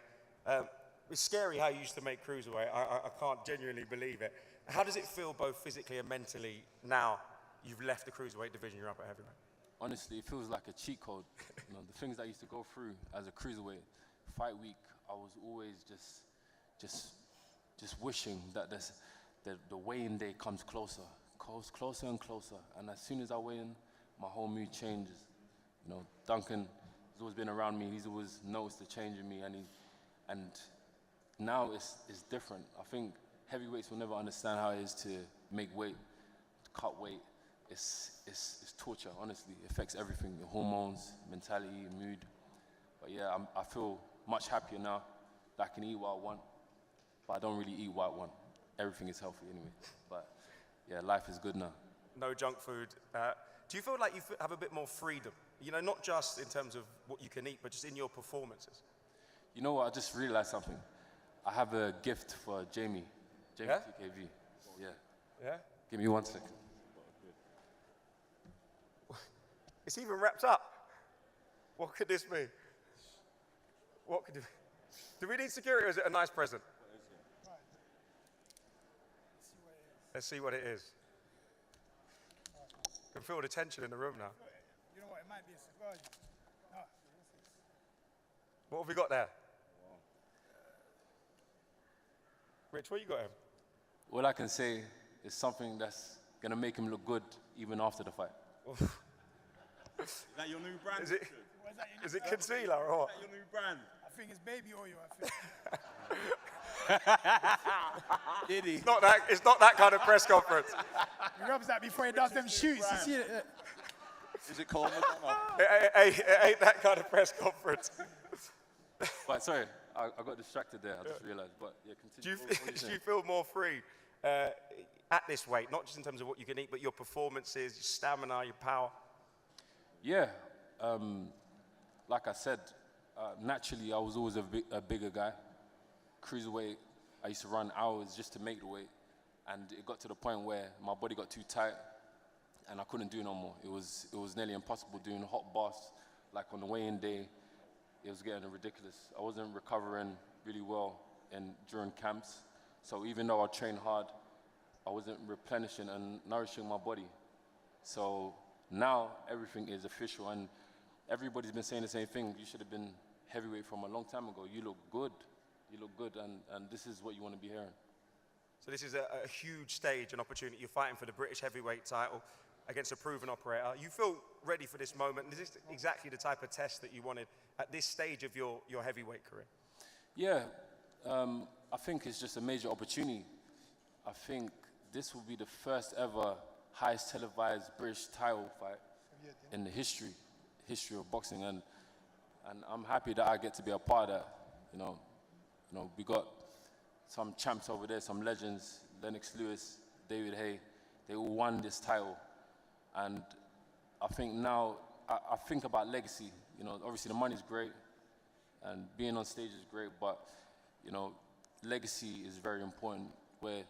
[SPEAKER 9] It's scary how you used to make cruiserweight. I can't genuinely believe it. How does it feel both physically and mentally now you've left the cruiserweight division, you're up at heavyweight?
[SPEAKER 16] Honestly, it feels like a cheat code. You know, the things I used to go through as a cruiserweight, fight week, I was always just wishing that the weigh-in day comes closer and closer. And as soon as I weigh in, my whole mood changes. You know, Duncan has always been around me. He's always noticed the change in me, and now it's different. I think heavyweights will never understand how it is to make weight, to cut weight. It's torture, honestly. It affects everything, your hormones, mentality, mood. But yeah, I feel much happier now that I can eat what I want, but I don't really eat what I want. Everything is healthy anyway. But yeah, life is good now.
[SPEAKER 9] No junk food. Do you feel like you have a bit more freedom? You know, not just in terms of what you can eat, but just in your performances?
[SPEAKER 16] You know what, I just realized something. I have a gift for Jamie. Jamie
[SPEAKER 9] Yeah?
[SPEAKER 16] TKV. Yeah.
[SPEAKER 9] Yeah?
[SPEAKER 16] Give me 1 second.
[SPEAKER 9] It's even wrapped up. What could this be? What could it be? Do we need security, or is it a nice present? Let's see what it is. I can feel the tension in the room now.
[SPEAKER 17] You know what, it might be a cigar.
[SPEAKER 9] What have we got there? Rich, what you got him?
[SPEAKER 16] All I can say is something that's going to make him look good even after the fight.
[SPEAKER 18] Is that your new brand?
[SPEAKER 1] Is it concealer or what?
[SPEAKER 18] Is that your new brand?
[SPEAKER 17] I think it's baby oil, I think.
[SPEAKER 14] Did he?
[SPEAKER 1] It's not that kind of press conference.
[SPEAKER 17] He rubs that before he does them shoots. You see it?
[SPEAKER 15] Is it called McDonald's?
[SPEAKER 1] It ain't that kind of press conference.
[SPEAKER 16] But sorry, I got distracted there. I just realised. But yeah, continue.
[SPEAKER 1] Do you feel more free at this weight, not just in terms of what you can eat, but your performances, your stamina, your power?
[SPEAKER 16] Yeah, like I said, naturally I was always a bigger guy. Cruiserweight, I used to run hours just to make the weight, and it got to the point where my body got too tight, and I couldn't do no more. It was nearly impossible doing hot baths, like on the weigh-in day. It was getting ridiculous. I wasn't recovering really well during camps, so even though I trained hard, I wasn't replenishing and nourishing my body. So now everything is official, and everybody's been saying the same thing. You should have been heavyweight from a long time ago. You look good. You look good, and this is what you want to be hearing.
[SPEAKER 1] So this is a huge stage, an opportunity. You're fighting for the British heavyweight title against a proven operator. You feel ready for this moment. Is this exactly the type of test that you wanted at this stage of your heavyweight career?
[SPEAKER 16] Yeah, I think it's just a major opportunity. I think this will be the first ever highest televised British title fight in the history of boxing, and I'm happy that I get to be a part of that. You know, we got some champs over there, some legends, Lennox Lewis, David Hay, they all won this title. And I think now, I think about legacy. You know, obviously the money's great, and being on stage is great, but, you know, legacy is very important, where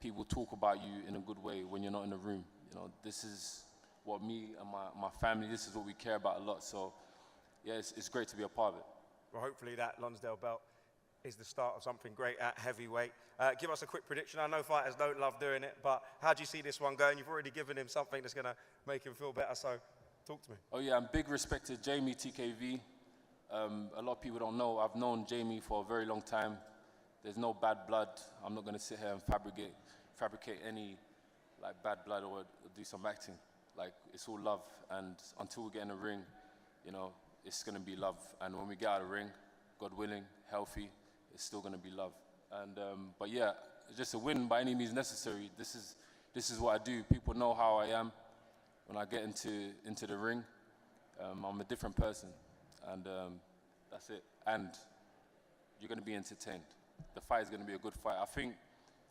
[SPEAKER 16] people talk about you in a good way when you're not in the room. You know, this is what me and my family, this is what we care about a lot. So, yeah, it's great to be a part of it.
[SPEAKER 1] Well, hopefully that Lonsdale belt is the start of something great at heavyweight. Give us a quick prediction. I know fighters don't love doing it, but how do you see this one going? You've already given him something that's going to make him feel better, so talk to me.
[SPEAKER 16] Oh yeah, I'm big respect to Jamie TKV. A lot of people don't know, I've known Jamie for a very long time. There's no bad blood. I'm not going to sit here and fabricate any like bad blood or do some acting. Like, it's all love, and until we get in the ring, you know, it's going to be love. And when we get out of the ring, God willing, healthy, it's still going to be love. And but yeah, it's just a win by any means necessary. This is what I do. People know how I am when I get into the ring. I'm a different person, and that's it. And you're going to be entertained. The fight is going to be a good fight.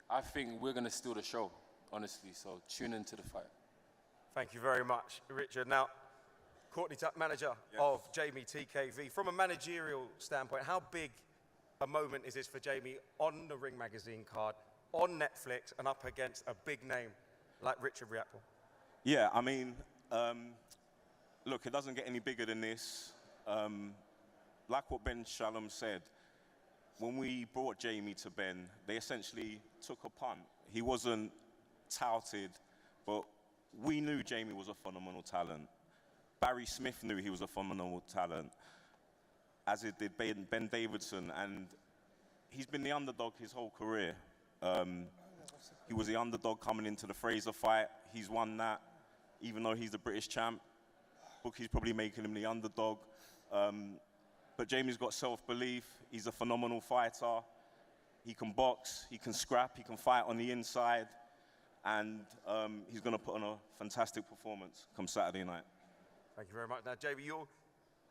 [SPEAKER 16] I think we're going to steal the show, honestly. So tune into the fight.
[SPEAKER 1] Thank you very much, Richard. Now, Courtney Tuck, manager of Jamie TKV. From a managerial standpoint, how big a moment is this for Jamie on the Ring Magazine card, on Netflix, and up against a big name like Richard Riakporhe?
[SPEAKER 18] Yeah, I mean, look, it doesn't get any bigger than this. Like what Ben Shalom said, when we brought Jamie to Ben, they essentially took a punt. He wasn't touted, but we knew Jamie was a phenomenal talent. Barry Smith knew he was a phenomenal talent, as it did Ben Davidson, and he's been the underdog his whole career. He was the underdog coming into the Fraser fight. He's won that, even though he's the British champ. Bookie's probably making him the underdog. But Jamie's got self-belief. He's a phenomenal fighter. He can box, he can scrap, he can fight on the inside, and he's going to put on a fantastic performance come Saturday night.
[SPEAKER 1] Thank you very much. Now, Jamie, you're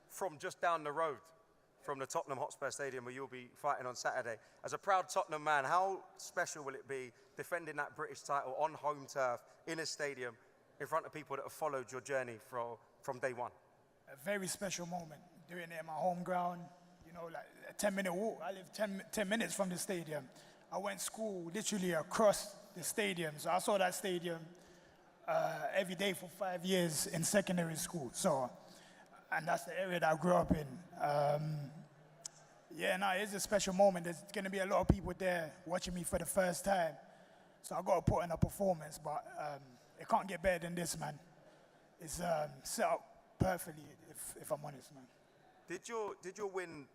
[SPEAKER 1] from just down the road from the Tottenham Hotspur Stadium where you'll be fighting on Saturday. As a proud Tottenham man, how special will it be defending that British title on home turf in a stadium in front of people that have followed your journey from day one?
[SPEAKER 17] A very special moment, doing it in my home ground, you know, like a 10-minute walk. I live 10 minutes from the stadium. I went to school literally across the stadium, so I saw that stadium every day for 5 years in secondary school. So, and that's the area that I grew up in. Yeah, no, it's a special moment. There's going to be a lot of people there watching me for the first time. So I got to put in a performance, but it can't get better than this, man. It's set up perfectly, if I'm honest, man.
[SPEAKER 1] Did your win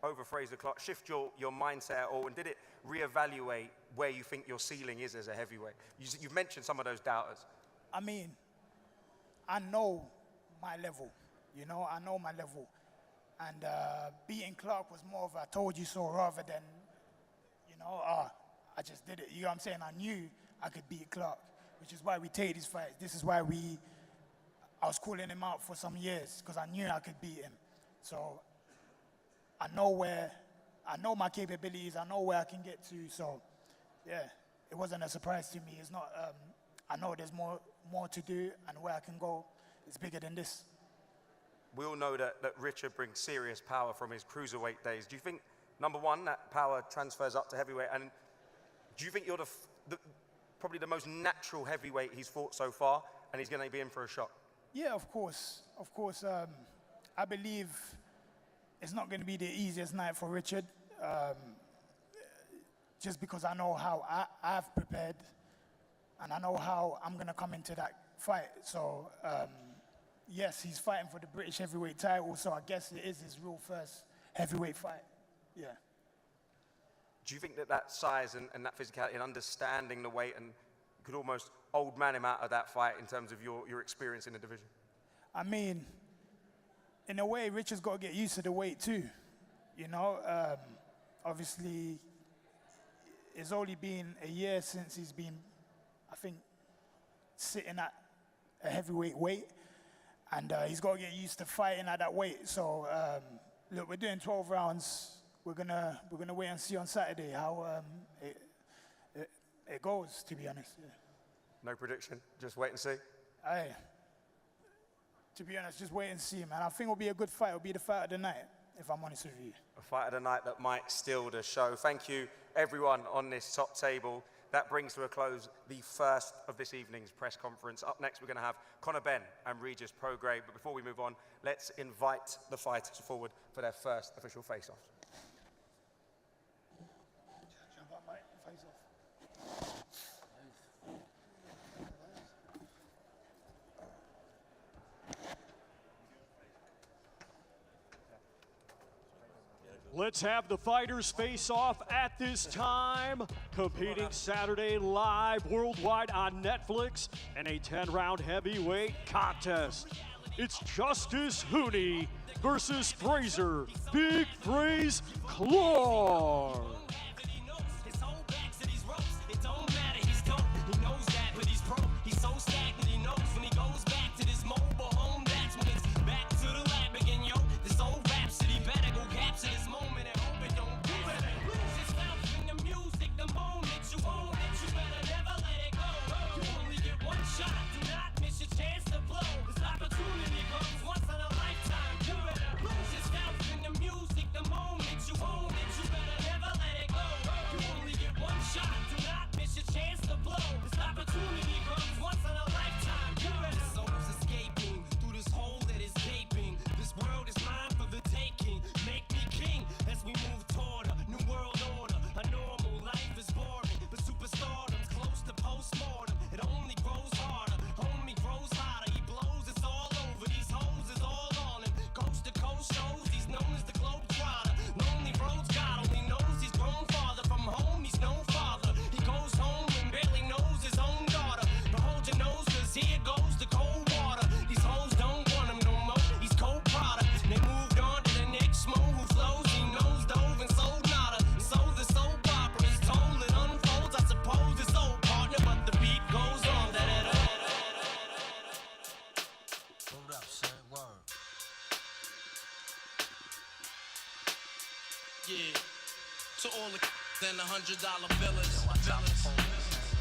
[SPEAKER 1] over Fraser Clark shift your mindset at all, and did it reevaluate where you think your ceiling is as a heavyweight? You've mentioned some of those doubters.
[SPEAKER 17] I mean, I know my level. You know, I know my level. And beating Clark was more of a told you so rather than, you know, I just did it. You know what I'm saying? I knew I could beat Clark, which is why we take these fights. This is why I was calling him out for some years, because I knew I could beat him. So I know my capabilities, I know where I can get to. So yeah, it wasn't a surprise to me. It's not, I know there's more to do, and where I can go is bigger than this.
[SPEAKER 9] We all know that Richard brings serious power from his cruiserweight days. Do you think, number one, that power transfers up to heavyweight? And do you think you're probably the most natural heavyweight he's fought so far, and he's going to be in for a shot?
[SPEAKER 17] Yeah, of course. Of course. I believe it's not going to be the easiest night for Richard, just because I know how I've prepared, and I know how I'm going to come into that fight. So, yes, he's fighting for the British heavyweight title, so I guess it is his real first heavyweight fight. Yeah.
[SPEAKER 9] Do you think that size and that physicality and understanding the weight and could almost old man him out of that fight in terms of your experience in the division?
[SPEAKER 17] I mean, in a way, Richard's got to get used to the weight too. You know, obviously, it's only been a year since he's been, I think, sitting at a heavyweight weight. And he's got to get used to fighting at that weight. So, look, we're doing 12 rounds. We're gonna wait and see on Saturday how it goes, to be honest. Yeah.
[SPEAKER 9] No prediction, just wait and see?
[SPEAKER 17] Aye. To be honest, just wait and see, man. I think it'll be a good fight. It'll be the fight of the night, if I'm honest with you.
[SPEAKER 9] A fight of the night that might steal the show. Thank you, everyone on this top table. That brings to a close the first of this evening's press conference. Up next, we're going to have Conor Benn and Regis Prograis. But before we move on, let's invite the fighters forward for their first official face-offs.
[SPEAKER 8] Let's have the fighters face off at this time. Competing Saturday live worldwide on Netflix in a 10-round heavyweight contest. It's Justice Hooney versus Fraser Big Fraze Clark.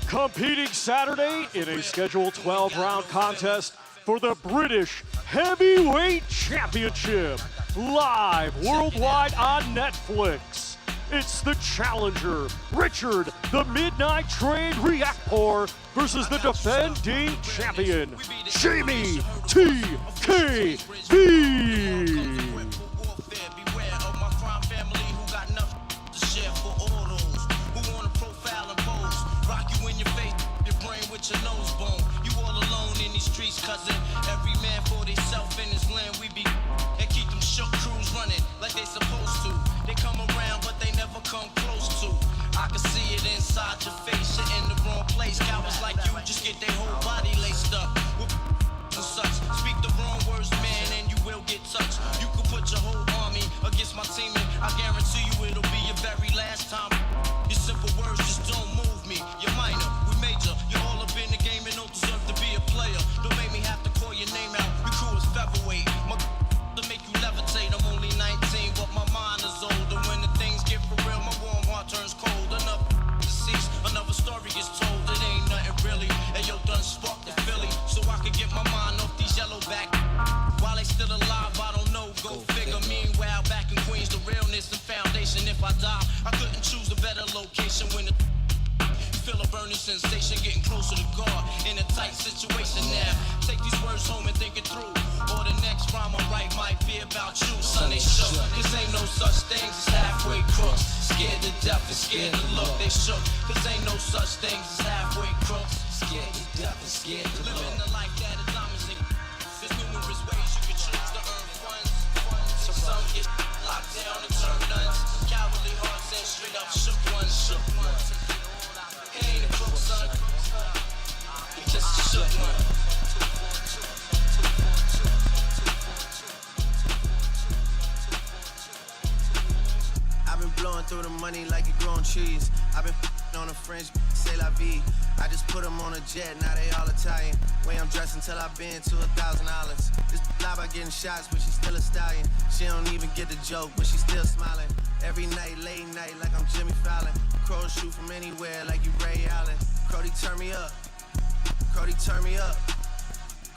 [SPEAKER 8] Competing Saturday in a scheduled 12-round contest for the British Heavyweight Championship, live worldwide on Netflix. It's the challenger, Richard the Midnight Train Reactor versus the defending champion, Jamie TKV.
[SPEAKER 19] Your nose bone. You all alone in these streets, cousin. Every man for theyself in his land. We be and keep them shook crews running like they supposed to. They come around, but they never come close to. I can see it inside your face. You're in the wrong place. Cowards like you just get their whole body laced up with and such. Speak the wrong words. stop. I couldn't choose a better location when the feel a burning sensation, getting closer to God in a tight situation now. Take these words home and think it through. Or the next rhyme I write might be about you. Son, they shook. Cause ain't no such things as halfway crooks. Scared to death and scared to look. They shook. Cause ain't no such things as halfway crooks. Scared to death and scared to look. Living the life that is diamonds in. There's numerous ways you can choose to earn funds. So some get locked down and turn nuns. Cowardly hearts and straight up shook ones. Shook ones. He ain't a crook, son. He just a shook one.
[SPEAKER 20] I've been blowing through the money like it growing trees. I've been on a French, say la vie. I just put them on a jet, now they all Italian. Way I'm dressed until I've been to $1,000. This lie about getting shots, but she's still a stallion. She don't even get the joke, but she's still smiling. Every night, late night, like I'm Jimmy Fallon. Crows shoot from anywhere, like you Ray Allen. Cody, turn me up. Cody, turn me up.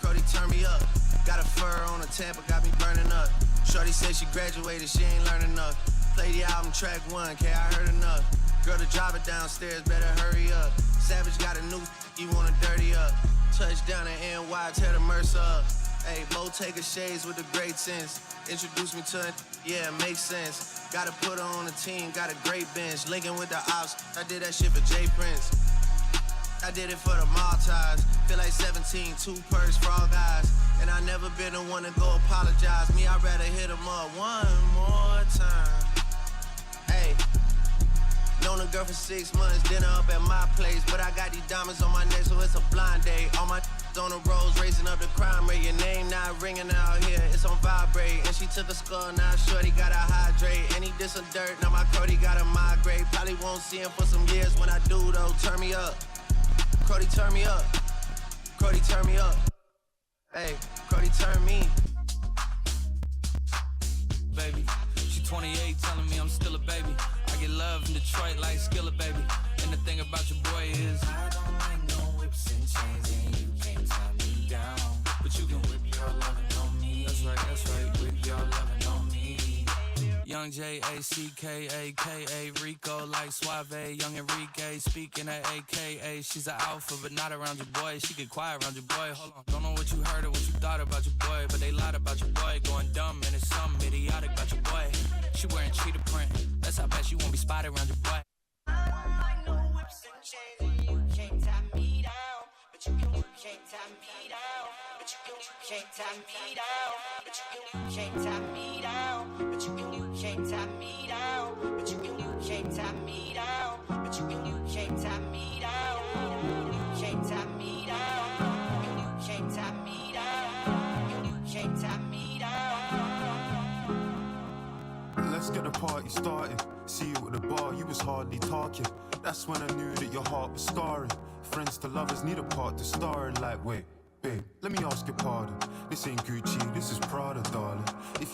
[SPEAKER 20] Cody, turn me up. Got a fur on a Tampa, got me burning up. Shorty said she graduated, she ain't learned enough. Play the album track 1, K, I heard enough. Girl, the driver downstairs, better hurry up. Savage got a new, you wanna dirty up. Touchdown in NY, tear the Mercer up. Hey, Bo Taker shades with the great sense. Introduce me to it, yeah, makes sense. Gotta put her on the team, got a great bench. Linking with the ops, I did that shit for Jay Prince. I did it for the Maltese. Feel like 17, 2 purse for all guys. And I never been the one to go apologize. Me, I'd rather hit him up one more time. Hey, known a girl for 6 months, dinner up at my place. But I got these diamonds on my neck, so it's a blind date. All my on the roads, raising up the crime rate. Your name not ringing out here, it's on vibrate. And she took a skull, now shorty gotta hydrate. And he did some dirt, now my Cody gotta migrate. Probably won't see him for some years. When I do though, turn me up. Cody, turn me up. Cody, turn me up. Hey, Cody, turn me.
[SPEAKER 21] Baby, she 28, telling me I'm still a baby. I get love in Detroit like Skillet, baby. And the thing about your boy is I don't like no whips and chains, and you can't tie me down. But you can whip your lovin' on me. That's right, whip your lovin' on me. Young J-A-C-K-A-K-A, Rico like Suave, Young Enrique, speaking at AKA. She's an alpha, but not around your boy. She get quiet around your boy. Hold on, don't know what you heard or what you thought about your boy, but they lied about your boy. Going dumb, and it's something idiotic about your boy. She wearing cheetah print, that's how bad she won't be spotted around your boy.
[SPEAKER 19] I don't like no whips and chains, and you can't tie me down. But you can't tie me down. But you can't tie me down. But you can't tie me down. But you can't tie me down. But you can't tie me down. But you can't tie me down. You can't tie me down. You can't tie me down. You can't tie me down.
[SPEAKER 22] Let's get the party started. See you at the bar, you was hardly talking. That's when I knew that your heart was scarring. Friends to lovers need a part to star in. Like, wait, babe, let me ask your pardon. This ain't Gucci, this is Prada, darling. If you